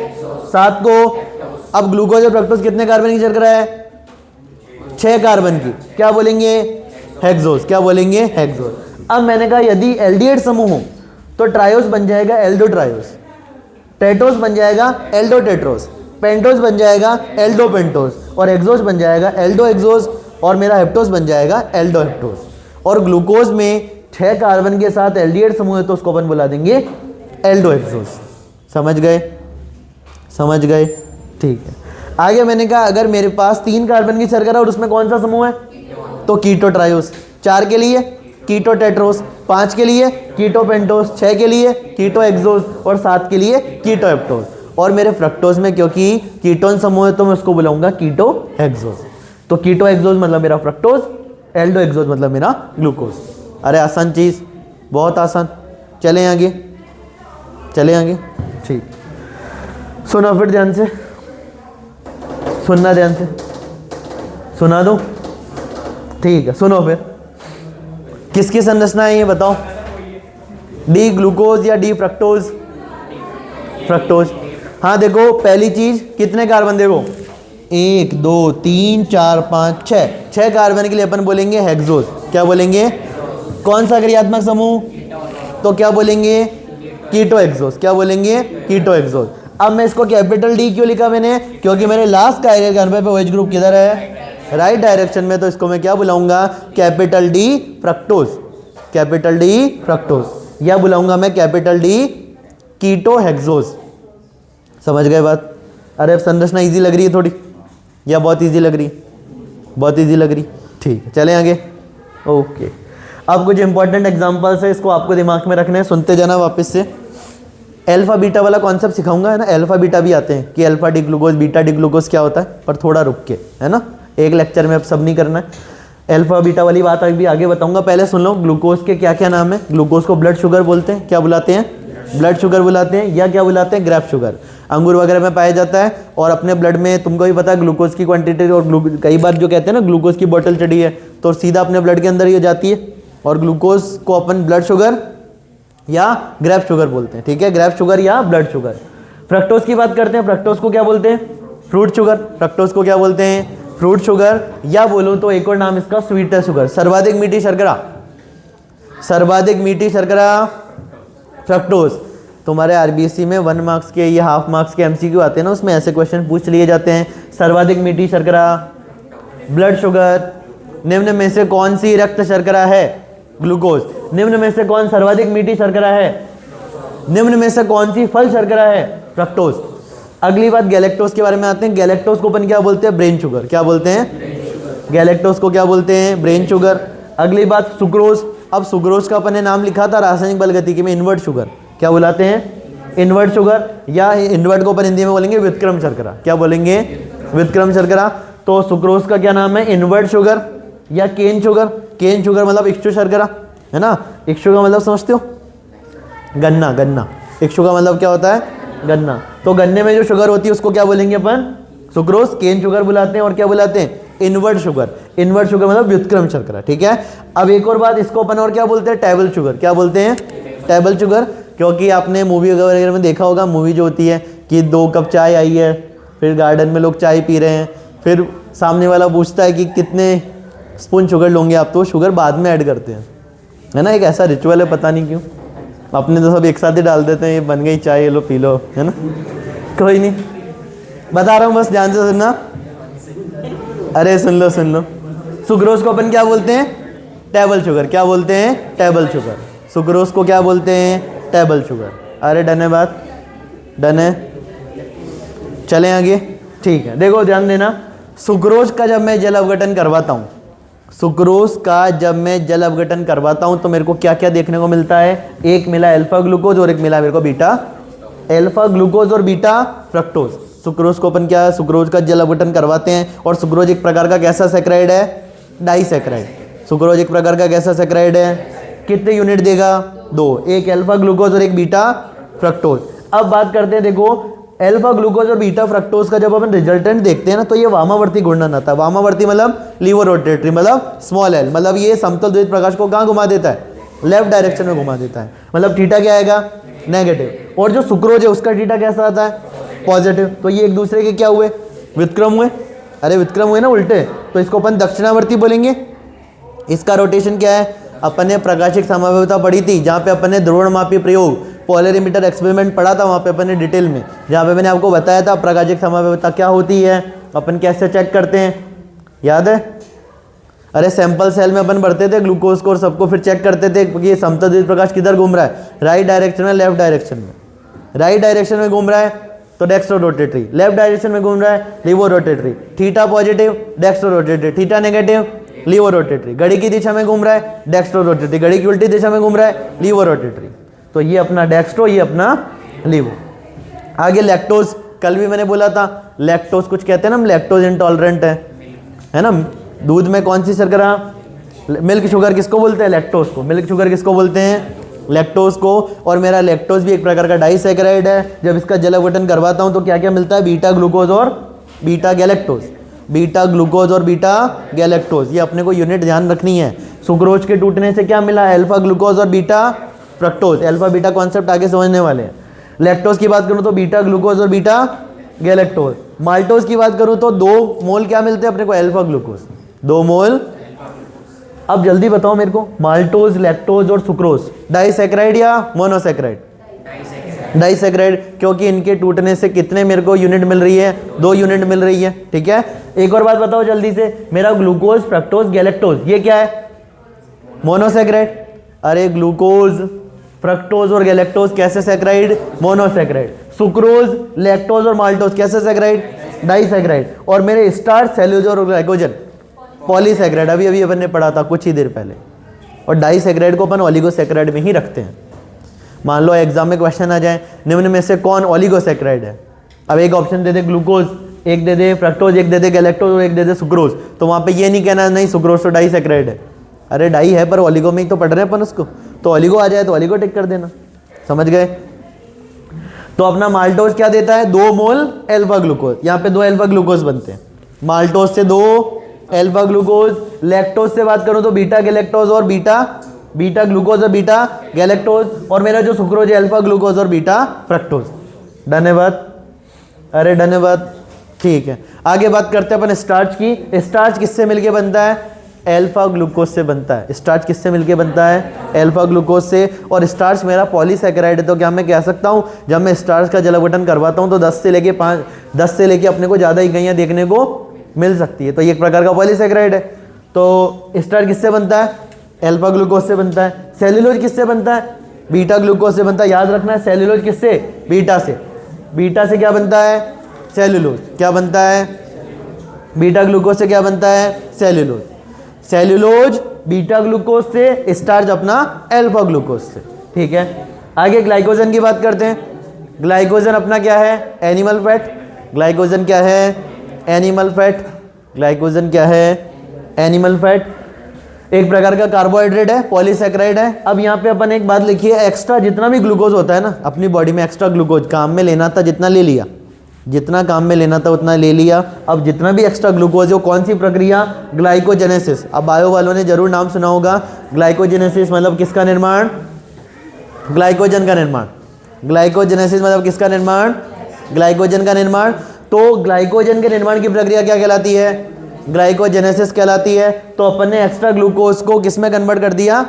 7 को। अब ग्लूकोज और फ्रक्टोज कितने कार्बन की शर्करा है, 6 कार्बन की, क्या बोलेंगे, हेक्सोज। क्या बोलेंगे, हेक्सोज। अब मैंने कहा यदि एल्डिहाइड समूह हो तो ट्रायोज बन जाएगा एल्डो ट्रायोज, टेट्रोज बन जाएगा एल्डो टेट्रोज, पेंटोज बन जाएगा एल्डो पेंटोज, और एक्सोज बन जाएगा एल्डो एक्सोज, और मेरा हेप्टोज बन जाएगा एल्डो हेप्टोज। और ग्लूकोज में 6 कार्बन के साथ एल्डिहाइड समूह है तो उसको अपन बुला देंगे एल्डो एक्सोज। समझ गए? समझ गए? ठीक है। आगे मैंने कहा अगर मेरे पास 3 कार्बन की शर्करा और उसमें कौन सा समूह है, तो कीटो ट्रायोज। 4 के लिए कीटो टेट्रोस, 5 के लिए कीटो पेंटोस, 6 के लिए कीटो एक्सोज, और 7 के लिए कीटो हेप्टोज। और मेरे फ्रक्टोज में क्योंकि कीटोन समूह है तो मैं उसको बुलाऊंगा कीटो एक्सोज। तो कीटो एक्सोज मतलब मेरा फ्रक्टोज, एल्डो एक्सोज मतलब मेरा ग्लूकोज। अरे आसान चीज, बहुत आसान। चलें आगे, चलें आगे। ठीक, सुना फिर ध्यान से, सुनना ध्यान से, सुना दो। ठीक है, सुनो फिर। किसकी संरचना है ये बताओ, डी ग्लूकोज या डी फ्रक्टोज? फ्रक्टोज। हाँ देखो, पहली चीज कितने कार्बन, देखो 1 2 3 4 5 6, 6 कार्बन के लिए अपन बोलेंगे हेक्सोज। क्या बोलेंगे? कौन सा क्रियात्मक समूह, तो क्या बोलेंगे, कीटो एक्सोज। क्या बोलेंगे? कीटो एक्सोज। अब मैं इसको कैपिटल डी क्यों लिखा मैंने, क्योंकि मेरे लास्ट कार्बन कार्बन पे OH ग्रुप किधर है, राइट डायरेक्शन में, तो इसको मैं क्या बुलाऊंगा, capital D fructose. Capital D fructose, या बुलाऊंगा मैं कैपिटल डी कीटो हेक्सोज। समझ गए बात? अरे अब संरचना इजी लग रही है थोड़ी, या बहुत इजी लग रही है? बहुत इजी लग रही, ठीक है चलें आगे। ओके, अब कुछ इंपॉर्टेंट एग्जांपल्स है, इसको आपको दिमाग में रखना है, सुनते जाना वापस से। अल्फा बीटा वाला कॉन्सेप्ट सिखाऊंगा, है ना, अल्फा बीटा भी आते हैं कि alpha D glucose beta D glucose क्या होता है, पर थोड़ा रुक के, है ना, एक लेक्चर में अब सब नहीं करना है। अल्फा बीटा वाली बात अभी आगे बताऊंगा, पहले सुन लो ग्लूकोज के क्या क्या नाम है। ग्लूकोज को ब्लड शुगर बोलते हैं, क्या बुलाते हैं? ब्लड शुगर बुलाते हैं, या क्या बुलाते हैं? Grape sugar. अंगूर वगैरह में पाया जाता है, और अपने ब्लड में तुमको भी पता है ग्लूकोज की क्वांटिटी, और कई बार जो कहते हैं ना ग्लूकोज की बोतल चढ़ी है तो सीधा अपने ब्लड के अंदर ही जाती है, और ग्लूकोज को अपन ब्लड शुगर या ग्रेप शुगर बोलते हैं, ठीक है, ग्रेप शुगर या ब्लड शुगर। फ्रक्टोज की बात करते हैं, फ्रक्टोज को क्या बोलते हैं? Fruit sugar. फ्रक्टोज को क्या बोलते हैं? फ्रूट शुगर, या बोलो तो एक और नाम इसका स्वीटर शुगर, सर्वाधिक मीठी शर्करा, सर्वाधिक मीठी शर्करा फ्रक्टोज। तुम्हारे आरबीएससी में 1 मार्क्स के या हाफ मार्क्स के एमसीक्यू आते हैं ना, उसमें ऐसे क्वेश्चन पूछ लिए जाते हैं। सर्वाधिक मीठी शर्करा, ब्लड शुगर। निम्न में से कौन सी रक्त शर्करा है? ग्लूकोज। निम्न में से कौन सर्वाधिक मीठी शर्करा है? निम्न में से कौन सी फल शर्करा है? फ्रक्टोज। अगली बात गैलेक्टोज के बारे में आते हैं। गैलेक्टोज को अपन क्या बोलते हैं? Brain sugar. क्या बोलते हैं? गैलेक्टोज को क्या बोलते हैं? Brain sugar. अगली बात सुक्रोज। अब सुक्रोज का अपन ने नाम लिखा था रासायनिक बल गतिकी में, इनवर्ट शुगर। क्या बुलाते हैं? इनवर्ट शुगर, या इनवर्ट को अपन हिंदी में बोलेंगे व्युत्क्रम शर्करा। क्या बोलेंगे? व्युत्क्रम शर्करा। तो सुक्रोज का क्या नाम है? इनवर्ट शुगर या केन शुगर। केन शुगर मतलब इक्षु शर्करा, है ना। इक्षु का मतलब समझते हो? गन्ना, गन्ना। इक्षु का मतलब क्या होता है? गन्ना। तो गन्ने में जो शुगर होती है उसको क्या बोलेंगे अपन? सुक्रोज। केन शुगर बुलाते हैं, और क्या बुलाते हैं? Invert sugar. इनवर्ट शुगर मतलब व्युत्क्रम शर्करा, ठीक है। अब एक और बात, इसको अपन और क्या बोलते हैं? Table sugar. क्या बोलते हैं? Table sugar. क्योंकि आपने मूवी वगैरह में देखा होगा, मूवी जो होती है कि 2 कप चाय आई है, फिर गार्डन में लोग चाय पी रहे हैं, फिर सामने वाला पूछता है कि कितने स्पून शुगर लोगे आप, तो शुगर बाद में ऐड करते हैं, है ना। एक ऐसा रिचुअल है, पता नहीं क्यों, अपने तो सब एक साथ ही डाल देते हैं, ये बन गई चाय, ये लो पी लो, है ना। कोई नहीं, बता रहा हूँ, बस ध्यान से सुनना। अरे सुन लो सुन लो। सुक्रोज को अपन क्या बोलते हैं? Table sugar. क्या बोलते हैं? Table sugar. सुक्रोज को क्या बोलते हैं? Table sugar. अरे डन है बात? डन है, चलें आगे, ठीक है। देखो ध्यान देना, सुक्रोज का जब मैं जल अवघटन करवाता हूँ, सुक्रोज का जब मैं जल अवघटन करवाता हूँ तो मेरे को क्या क्या देखने को मिलता है? एक मिला अल्फा ग्लूकोज और एक मिला मेरे को बीटा। अल्फा ग्लूकोज और बीटा फ्रक्टोज। सुक्रोज को अपन क्या, सुक्रोज का जल अवघटन करवाते हैं, और सुक्रोज एक प्रकार का कैसा सैकराइड है? डाइसैकराइड। सुक्रोज एक प्रकार का कैसा सैकराइड है? कितने यूनिट देगा? 2, एक अल्फा ग्लूकोज और एक बीटा फ्रक्टोज। अब बात करते हैं, देखो अल्फा ग्लूकोज और बीटा फ्रक्टोज का जब अपन रिजल्टेंट देखते हैं ना, तो ये वामावर्ती घूर्णन आता है। वामावर्ती मतलब लीवर रोटेटरी, मतलब स्मॉल एल, मतलब ये समतल द्वित प्रकाश को कहाँ घुमा देता है? लेफ्ट डायरेक्शन में घुमा देता है। मतलब थीटा क्या आएगा? नेगेटिव। और जो सुक्रोज है उसका थीटा कैसा आता है? पॉजिटिव। तो ये एक दूसरे के क्या हुए? व्युत्क्रम हुए। अरे व्युत्क्रम हुए ना उल्टे, तो इसको अपन दक्षिणावर्ती बोलेंगे। इसका रोटेशन क्या है? अपन ने प्रकाशिक समावयवता पढ़ी थी, जहाँ पे अपन ने ध्रुवणमापी प्रयोग पोलरिमीटर एक्सपेरिमेंट पढ़ा था, वहाँ पे अपन ने डिटेल में, जहाँ पे मैंने आपको बताया था प्रकाशिक समावयवता क्या होती है, अपन कैसे चेक करते हैं, याद है? अरे सैंपल सेल में अपन भरते थे ग्लूकोज को और सबको, फिर चेक करते थे कि ये समतल द्वित प्रकाश किधर घूम रहा है, राइट डायरेक्शन में, लेफ्ट डायरेक्शन में। राइट डायरेक्शन में घूम रहा है तो डेक्स्ट्रो रोटेटरी, लेफ्ट डायरेक्शन में घूम रहा है levo rotatory. Theta positive dextro rotatory, theta negative levo rotatory. घड़ी की दिशा में घूम रहा है डेक्स्ट्रो रोटेटरी, घड़ी की उल्टी दिशा में घूम रहा है लीवो रोटेटरी। तो ये अपना डेक्स्ट्रो, ये अपना लीवो। आगे लैक्टोज, कल भी मैंने बोला था लैक्टोज कुछ कहते हैं ना हम, लैक्टोज इंटॉलरेंट है ना। दूध में कौन सी शर्करा, मिल्क शुगर किसको बोलते हैं? लैक्टोज को। मिल्क शुगर किसको बोलते हैं? लैक्टोज को। और मेरा लैक्टोज भी एक प्रकार का डाइसैकराइड है। जब इसका जल अवघटन करवाता हूं तो क्या क्या मिलता है? बीटा ग्लूकोज और बीटा गैलेक्टोज। बीटा ग्लूकोज और बीटा गैलेक्टोज, ये अपने को यूनिट ध्यान रखनी है। सुक्रोज के टूटने से क्या मिला? अल्फा ग्लूकोज और beta fructose. Alpha beta concept आगे समझने वाले हैं। लैक्टोज की बात करूं तो बीटा ग्लूकोज और बीटा गैलेक्टोज। माल्टोज की बात करूं तो 2 मोल क्या मिलते हैं अपने को? अल्फा ग्लूकोज, 2 मोल। अब जल्दी बताओ मेरे को, माल्टोज, लैक्टोज और सुक्रोज डाइसैकराइड या मोनोसैकराइड? डाइसैकराइड, क्योंकि इनके टूटने से कितने मेरे को यूनिट मिल रही है? 2 यूनिट मिल रही है, ठीक है। एक और बात बताओ जल्दी से, मेरा ग्लूकोज, फ्रक्टोज, गैलेक्टोज ये क्या है? मोनोसैकराइड। अरे ग्लूकोज, फ्रक्टोज और गैलेक्टोज कैसे सैकराइड? मोनोसैकराइड। सुक्रोज, लैक्टोज और माल्टोज कैसे सैकराइड? डाइसैकराइड। और मेरे स्टार्च, सेल्यूलोज और ग्लाइकोजन पॉलीसैकराइड, अभी अभी अपन ने पढ़ा था कुछ ही देर पहले। और डाइसैकराइड को अपन ओलिगोसैकराइड में ही रखते हैं। मान लो एग्जाम में क्वेश्चन आ जाए, निम्न में से कौन ओलिगोसैकराइड है? अब एक ऑप्शन दे दे ग्लूकोज, एक दे दे फ्रक्टोज, एक दे दे गैलेक्टोज और एक दे दे सुक्रोज, तो वहां पे ये नहीं कहना नहीं सुक्रोज तो डाइसैकराइड है। अरे डाई है पर ओलिगो में ही तो पढ़ रहे हैं अपन उसको, तो ओलिगो आ जाए तो ओलिगो टिक कर देना। समझ गए? तो अपना माल्टोज क्या देता है? 2 मोल अल्फा ग्लूकोज। यहाँ पे 2 अल्फा ग्लूकोज बनते हैं। माल्टोज से 2 अल्फा ग्लूकोज। लैक्टोज से बात करूं तो बीटा गैलेक्टोज और बीटा ग्लूकोज और बीटा गैलेक्टोज। और मेरा जो सुक्रोज है अल्फा ग्लूकोज और बीटा फ्रक्टोज। धन्यवाद। अरे धन्यवाद। ठीक है, आगे बात करते हैं अपन स्टार्च की। स्टार्च किससे मिलके बनता है? अल्फा ग्लूकोज से बनता है। स्टार्च किससे मिलके बनता है? अल्फा ग्लूकोज से। और स्टार्च मेरा पॉलीसैकेराइड है, तो क्या मैं कह सकता हूँ जब मैं स्टार्च का जल अपघटन करवाता हूँ तो 10 से लेके अपने को ज़्यादा इकाइयाँ देखने को मिल सकती है, तो ये एक प्रकार का पॉलीसैकेराइड है। तो स्टार्च किससे बनता है? अल्फा ग्लूकोज से बनता है। सेल्यूलोज किससे बनता है? बीटा ग्लूकोज से बनता है। याद रखना है, सेल्यूलोज किससे? बीटा से। बीटा से क्या बनता है? सेल्यूलोज। क्या बनता है? बीटा ग्लूकोज से क्या बनता है? सेल्यूलोज। सेल्यूलोज बीटा ग्लूकोज से, स्टार्च अपना अल्फा ग्लूकोज से। ठीक है, आगे ग्लाइकोजन की बात करते हैं। ग्लाइकोजन अपना क्या है? Animal fat. ग्लाइकोजन क्या है? Animal fat. ग्लाइकोजन क्या है? Animal fat. एक प्रकार का कार्बोहाइड्रेट है, पॉलीसैकेराइड है। अब यहाँ पे अपन एक बात लिखिए, एक्स्ट्रा जितना भी ग्लूकोज होता है ना अपनी बॉडी में, एक्स्ट्रा ग्लूकोज काम में लेना था जितना ले लिया, जितना काम में लेना था उतना ले लिया। अब जितना भी एक्स्ट्रा ग्लूकोज है वो कौन सी प्रक्रिया? ग्लाइकोजेनेसिस। अब बायो वालों ने जरूर नाम सुना होगा। ग्लाइकोजेनेसिस मतलब किसका निर्माण? ग्लाइकोजन का निर्माण। ग्लाइकोजेनेसिस मतलब किसका निर्माण? ग्लाइकोजन का निर्माण। तो ग्लाइकोजन के निर्माण की प्रक्रिया क्या कहलाती है? ग्लाइकोजेनेसिस कहलाती है। तो अपन ने एक्स्ट्रा ग्लूकोज को किस में कन्वर्ट कर दिया?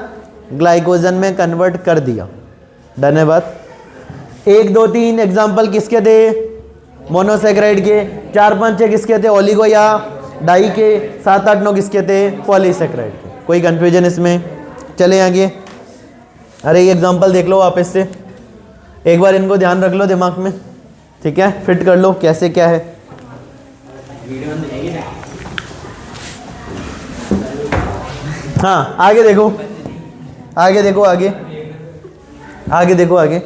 ग्लाइकोजन में कन्वर्ट कर दिया। धन्यवाद। 1 2 3 एग्जाम्पल किसके थे? मोनोसैकेराइड के। 4 5 6 किसके थे? ओलिगो या डाई के। 7 8 9 किसके थे? पॉलीसैकेराइड के। कोई कंफ्यूजन इसमें? चले आगे। अरे ये एग्जाम्पल देख लो वापस से, एक बार इनको ध्यान रख लो दिमाग में, ठीक है, फिट कर लो कैसे क्या है। हाँ आगे देखो, आगे देखो, आगे देखो। आगे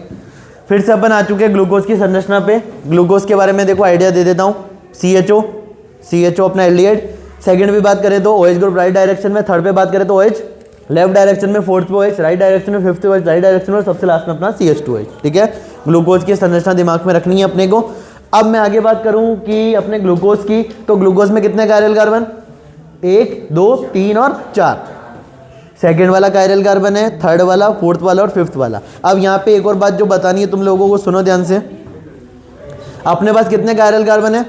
फिर से अपन आ चुके हैं ग्लूकोज की संरचना पे। ग्लूकोज के बारे में देखो आइडिया दे देता हूँ। CHO अपना एल्डिहाइड। सेकंड पे बात करें तो OH ग्रुप राइट डायरेक्शन में, थर्ड पे बात करें तो OH लेफ्ट डायरेक्शन में, फोर्थ पे OH राइट डायरेक्शन में, फिफ्थ पे OH राइट डायरेक्शन में, और सबसे लास्ट में अपना CH2OH। ठीक है, ग्लूकोज की संरचना दिमाग में रखनी है अपने को। अब मैं आगे बात करूं कि अपने ग्लूकोज की, तो ग्लूकोज में कितने कायरल कार्बन? 1 2 3 और 4। सेकेंड वाला कायरल कार्बन है, थर्ड वाला, फोर्थ वाला और फिफ्थ वाला। अब यहाँ पे एक और बात जो बतानी है तुम लोगों को, सुनो ध्यान से। अपने पास कितने कायरल कार्बन है?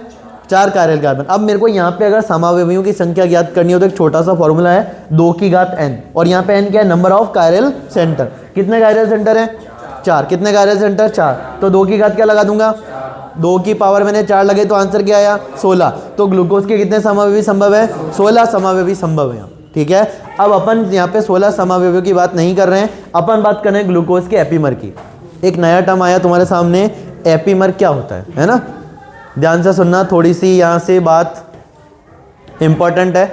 4 कायरल कार्बन। अब मेरे को यहाँ पे अगर समावयवियों की संख्या ज्ञात करनी हो तो एक छोटा सा फॉर्मूला है 2 की घात n, और यहाँ पे n क्या है? Number of chiral centre. कितने कायरल सेंटर है? 4। कितने कायरल सेंटर? 4। तो 2 की घात क्या लगा दूंगा? 2 की पावर मैंने 4 लगे तो आंसर क्या आया? 16। तो ग्लूकोज के कितने समावयवी संभव है? 16 समावयवी संभव है। ठीक है, अब अपन यहाँ पे 16 समावयवियों की बात नहीं कर रहे हैं, अपन बात कर रहे हैं ग्लूकोज के एपीमर की। एक नया टर्म आया तुम्हारे सामने, एपीमर क्या होता है ना? ध्यान से सुनना, थोड़ी सी यहाँ से बात इंपॉर्टेंट है।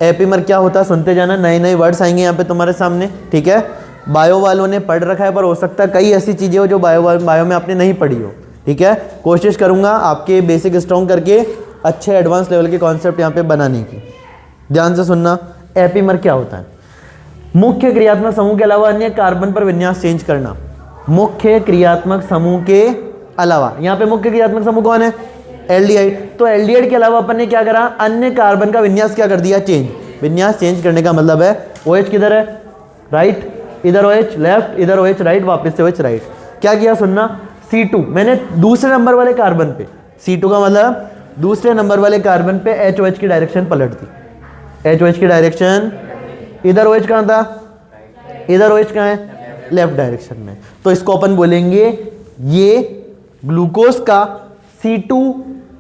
एपीमर क्या होता है सुनते जाना, नए नए वर्ड्स आएंगे यहाँ पे तुम्हारे सामने। ठीक है, बायो वालों ने पढ़ रखा है, पर हो सकता है कई ऐसी चीज़ें हो जो बायो में आपने नहीं पढ़ी हो। ठीक है, कोशिश करूँगा आपके बेसिक स्ट्रॉन्ग करके अच्छे एडवांस लेवल के कॉन्सेप्ट यहाँ पे बनाने की। ध्यान से सुनना, एपीमर क्या होता है? मुख्य क्रियात्मक समूह के अलावा अन्य कार्बन पर विन्यास चेंज करना। मुख्य क्रियात्मक समूह के अलावा, यहाँ पे मुख्य क्रियात्मक समूह कौन है? एल्डिहाइड। तो एल्डिहाइड के अलावा अपन ने क्या करा? अन्य कार्बन का विन्यास क्या कर दिया? चेंज। विन्यास चेंज करने का मतलब है OH किधर है? राइट, इधर OH लेफ्ट, इधर OH राइट, वापस से OH राइट। क्या किया सुनना, C2 मैंने दूसरे नंबर वाले कार्बन पे, C2 का मतलब दूसरे नंबर वाले कार्बन पे HOH की डायरेक्शन पलट दी। HOH की डायरेक्शन, इधर OH कहाँ था? इधर OH कहाँ है? लेफ्ट डायरेक्शन में। तो इसको अपन बोलेंगे ये ग्लूकोज का C2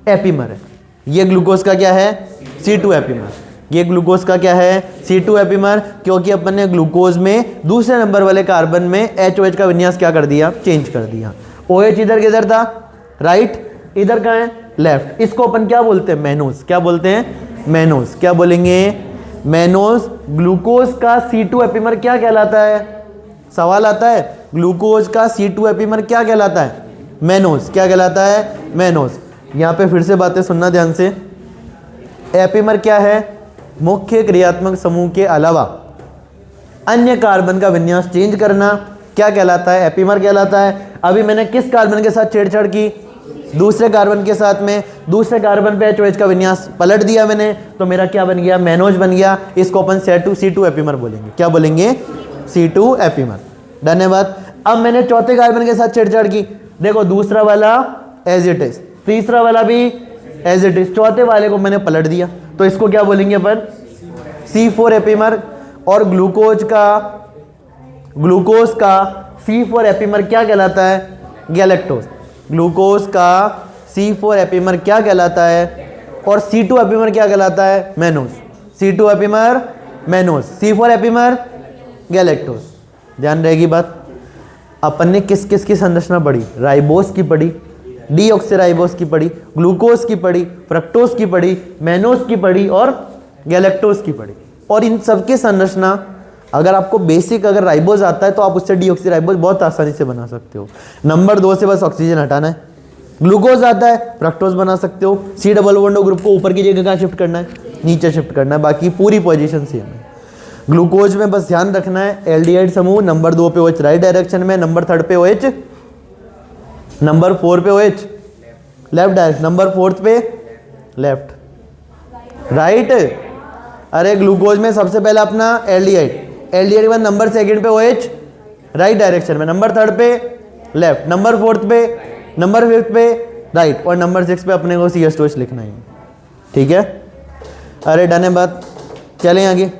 एपीमर है। ये ग्लूकोज का क्या है? C2 epimer. ये ग्लूकोज का क्या है, C2 एपिमर, क्योंकि अपन ने ग्लूकोज में दूसरे नंबर वाले कार्बन में HOH का विन्यास क्या कर दिया, चेंज कर दिया। OH इधर किधर था, राइट, इधर कहाँ है, लेफ्ट। इसको अपन क्या बोलते हैं, मैनोज। क्या बोलते हैं, मैनोज। क्या बोलेंगे, मैनोज। ग्लूकोज का C2 एपिमर क्या कहलाता है, सवाल आता है, ग्लूकोज का C2 एपिमर क्या कहलाता है, मैनोज। क्या कहलाता है, मैनोज। यहाँ पे फिर से बातें सुनना ध्यान से। एपिमर क्या है, मुख्य क्रियात्मक समूह के अलावा अन्य कार्बन का विन्यास चेंज करना क्या कहलाता है, एपिमर कहलाता है। अभी मैंने किस कार्बन के साथ छेड़छाड़ की, दूसरे कार्बन के साथ में, दूसरे कार्बन पे HOH का विन्यास पलट दिया मैंने, तो मेरा क्या बन गया, मैनोज बन गया। इसको अपन C2 एपिमर बोलेंगे। क्या बोलेंगे, C2 एपिमर। धन्यवाद। अब मैंने चौथे कार्बन के साथ छेड़छाड़ की, देखो दूसरा वाला एज इट इज, तीसरा वाला भी एज इट इज, चौथे वाले को मैंने पलट दिया, तो इसको क्या बोलेंगे अपन, C4 एपिमर। और ग्लूकोज का C4 एपिमर क्या कहलाता है, गैलेक्टोज। ग्लूकोज का C4 एपिमर क्या कहलाता है, और C2 एपिमर क्या कहलाता है, mannose. C2 epimer mannose, C4 epimer galactose. ध्यान रहेगी बात। अपन ने किस किस की संरचना पढ़ी, राइबोस की पढ़ी, डीऑक्सीराइबोस की पढ़ी, ग्लूकोज की पढ़ी, फ्रक्टोज की पढ़ी, मैनोज की पढ़ी और गैलेक्टोज की पढ़ी। और इन सबकी संरचना अगर आपको बेसिक अगर राइबोज आता है तो आप उससे डीऑक्सीराइबोस बहुत आसानी से बना सकते हो। नंबर 2 से बस ऑक्सीजन हटाना है। ग्लूकोज आता है, फ्रक्टोज बना सकते हो। C डबल बॉन्ड ग्रुप को ऊपर की जगह कहाँ शिफ्ट करना है, नीचे शिफ्ट करना है, बाकी पूरी पोजीशन सेम है। ग्लूकोज में बस ध्यान रखना है एल्डिहाइड समूह, नंबर 2 पे OH राइट डायरेक्शन में, नंबर 3 पे OH, नंबर 4 पे OH लेफ्ट डायरेक्शन, नंबर 4 पे लेफ्ट राइट। अरे ग्लूकोज में सबसे पहले अपना एल्डिहाइड के बाद नंबर 2 पे OH राइट डायरेक्शन में, नंबर 3 पे लेफ्ट, नंबर 4 पे, नंबर 5 पे राइट, और नंबर 6 पे अपने को CH2H लिखना है। ठीक है, अरे डन है बात, चलें आगे।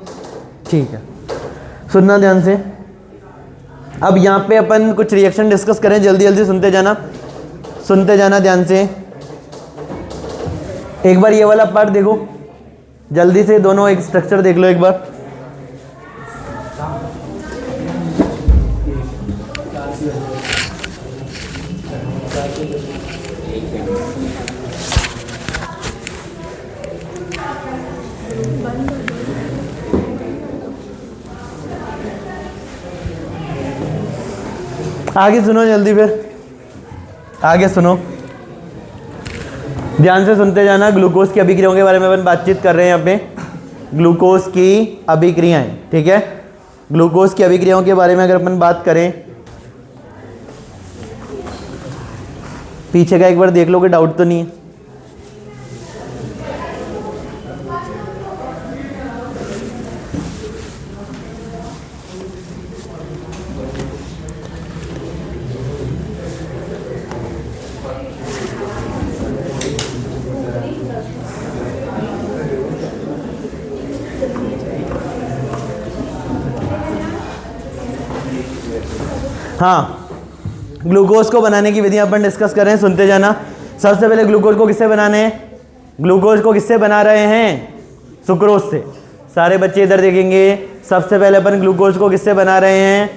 ठीक है, सुनना ध्यान से। अब यहाँ पे अपन कुछ रिएक्शन डिस्कस करें, जल्दी जल्दी सुनते जाना ध्यान से। एक बार ये वाला पार्ट देखो जल्दी से, दोनों एक स्ट्रक्चर देख लो एक बार। आगे सुनो जल्दी, फिर आगे सुनो, ध्यान से सुनते जाना। ग्लूकोज की अभिक्रियाओं के बारे में अपन बातचीत कर रहे हैं यहाँ पे, ग्लूकोज की अभिक्रियाएं। ठीक है, ग्लूकोज की अभिक्रियाओं के बारे में अगर अपन बात करें, पीछे का एक बार देख लो कि डाउट तो नहीं है। हाँ, ग्लूकोज को बनाने की विधियां अपन डिस्कस करें, सुनते जाना। सबसे पहले ग्लूकोज को किससे बनाने हैं, ग्लूकोज को किससे बना रहे हैं, सुक्रोज से। सारे बच्चे इधर देखेंगे, सबसे पहले अपन ग्लूकोज को किससे बना रहे हैं,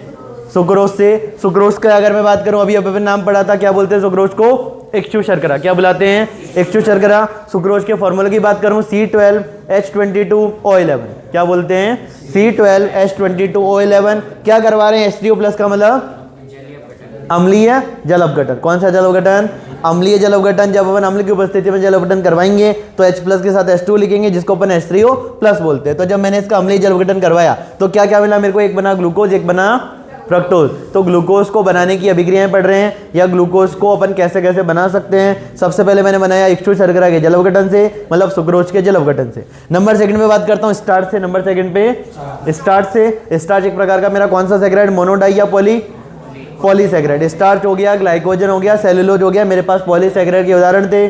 सुक्रोज से। सुक्रोज का अगर मैं बात करूं, अभी अपन नाम पढ़ा था, क्या बोलते हैं सुक्रोज को, इक्ष्यु शर्करा। क्या बुलाते हैं, इक्ष्यु शर्करा। सुक्रोज के फॉर्मूले की बात करूं, C12H22O11। क्या बोलते हैं, C12H22O11। क्या करवा रहे हैं, H3O+ का मतलब अम्लीय जल अपघटन। कौन सा जल अपघटन, अम्लीय जल अपघटन। जब अपन अम्ल की उपस्थिति में जल अपघटन करवाएंगे तो H+ के साथ H2 लिखेंगे, जिसको अपन H3O+ बोलते हैं। तो जब मैंने इसका अम्लीय जल अपघटन करवाया तो क्या क्या मिला मेरे को, एक बना ग्लूकोज, एक बना फ्रक्टोज। तो ग्लूकोज को बनाने की अभिक्रियाएं पढ़ रहे हैं, या ग्लूकोज को अपन कैसे कैसे बना सकते हैं। सबसे पहले मैंने बनाया इक्ष्यु शर्करा के जल अपघटन से, मतलब सुक्रोज के जल अपघटन से। नंबर 2 पे बात करता हूँ स्टार्च से। नंबर 2 पे स्टार्च से। स्टार्च एक प्रकार का मेरा कौन सा सैकराइड, मोनोडाई या पॉलीसैकराइड। स्टार्च हो गया, ग्लाइकोजन हो गया, सेलुलोज हो गया, मेरे पास पॉलीसैकराइड के उदाहरण थे।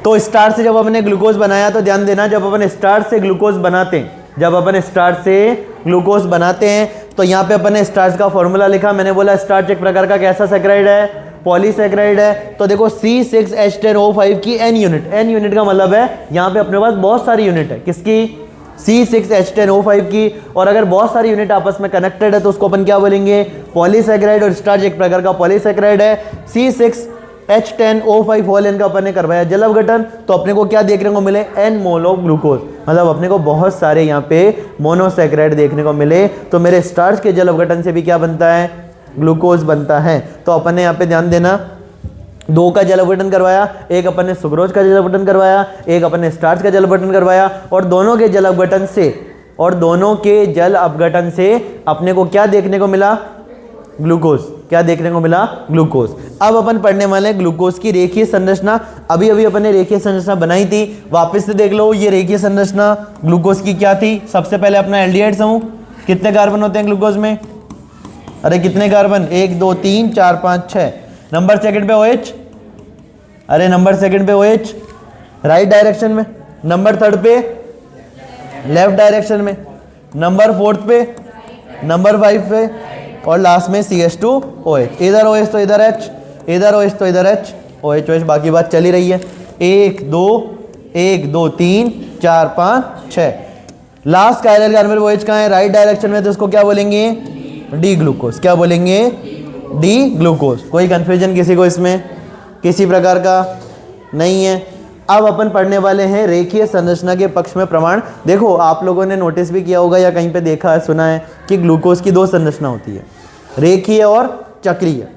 तो स्टार्च से जब हमने ग्लूकोज बनाया तो ध्यान देना, जब अपन स्टार्च से ग्लूकोज बनाते हैं, जब अपन स्टार्च से ग्लूकोज बनाते हैं तो यहाँ पे अपन ने स्टार्च का फॉर्मूला लिखा। मैंने बोला स्टार्च एक प्रकार का कैसा सैकराइड है, पॉलीसैकेराइड है तो देखो C6H10O5 की n यूनिट का मतलब है यहाँ पे अपने पास बहुत सारी यूनिट है, किसकी? C6H10O5 की। और अगर बहुत सारी यूनिट आपस में कनेक्टेड है तो उसको अपन क्या बोलेंगे? पॉलीसैकेराइड। और स्टार्च एक प्रकार का पॉलीसैकेराइड है। C6H10O5 होल इनका अपन ने करवाया जल अपघटन, तो अपने को क्या देखने को मिले? N मोनो ग्लूकोज, मतलब अपने को बहुत सारे यहाँ पे मोनोसैकेराइड देखने को मिले। तो मेरे स्टार्च के जल अपघटन से भी क्या बनता है? ग्लूकोज बनता है। तो अपन ने यहाँ पे ध्यान देना, 2 का जल अपघटन करवाया, एक अपन ने सुक्रोज का जल अपघटन करवाया, एक अपन ने स्टार्च का जल अपघटन करवाया। और दोनों के जल अपघटन से अपने को क्या देखने को मिला? ग्लूकोज। क्या देखने को मिला? ग्लूकोज। अब अपन पढ़ने वाले हैं ग्लूकोज की रेखीय संरचना। अभी अपन ने रेखीय संरचना बनाई थी, वापस से देख लो। ये रेखीय संरचना ग्लूकोज की क्या थी? सबसे पहले अपना एल्डिहाइड समूह, कितने कार्बन होते हैं ग्लूकोज में? अरे कितने कार्बन? 1 2 3 4 5 6। नंबर सेकंड पे OH, अरे नंबर सेकंड पे OH राइट डायरेक्शन में, नंबर थर्ड पे लेफ्ट डायरेक्शन में, नंबर फोर्थ पे, नंबर 5 पे, और लास्ट में CH2OH। इधर OH तो इधर H, इधर OH तो इधर H, OH बाकी बात चली रही है। 1 2 3 4 5 6। लास्ट कायरल कार्बन OH कहाँ है? राइट डायरेक्शन में, तो उसको क्या बोलेंगे? D glucose. क्या बोलेंगे? D glucose. कोई कंफ्यूजन किसी को इसमें? किसी प्रकार का नहीं है। अब अपन पढ़ने वाले हैं रेखीय संरचना के पक्ष में प्रमाण। देखो आप लोगों ने नोटिस भी किया होगा या कहीं पे देखा है, सुना है कि ग्लूकोज की 2 संरचना होती है, रेखीय और चक्रीय,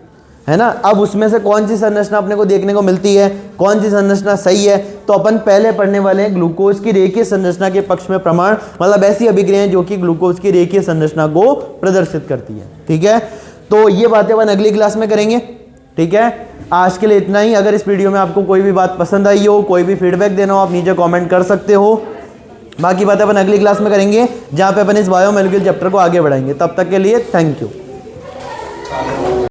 है ना। अब उसमें से कौन सी संरचना अपने को देखने को मिलती है, कौन सी संरचना सही है, तो अपन पहले पढ़ने वाले हैं ग्लूकोज की रेखीय संरचना के पक्ष में प्रमाण, मतलब ऐसी अभिक्रियाएं जो कि ग्लूकोज की रेखीय संरचना को प्रदर्शित करती है। ठीक है, तो ये बातें अपन अगली क्लास में करेंगे। ठीक है, आज के लिए इतना ही। अगर इस वीडियो में आपको कोई भी बात पसंद आई हो, कोई भी फीडबैक देना हो, आप नीचे कमेंट कर सकते हो। बाकी बातें अपन अगली क्लास में करेंगे, जहां पे अपन इस बायोमोलिक्यूल चैप्टर को आगे बढ़ाएंगे। तब तक के लिए थैंक यू।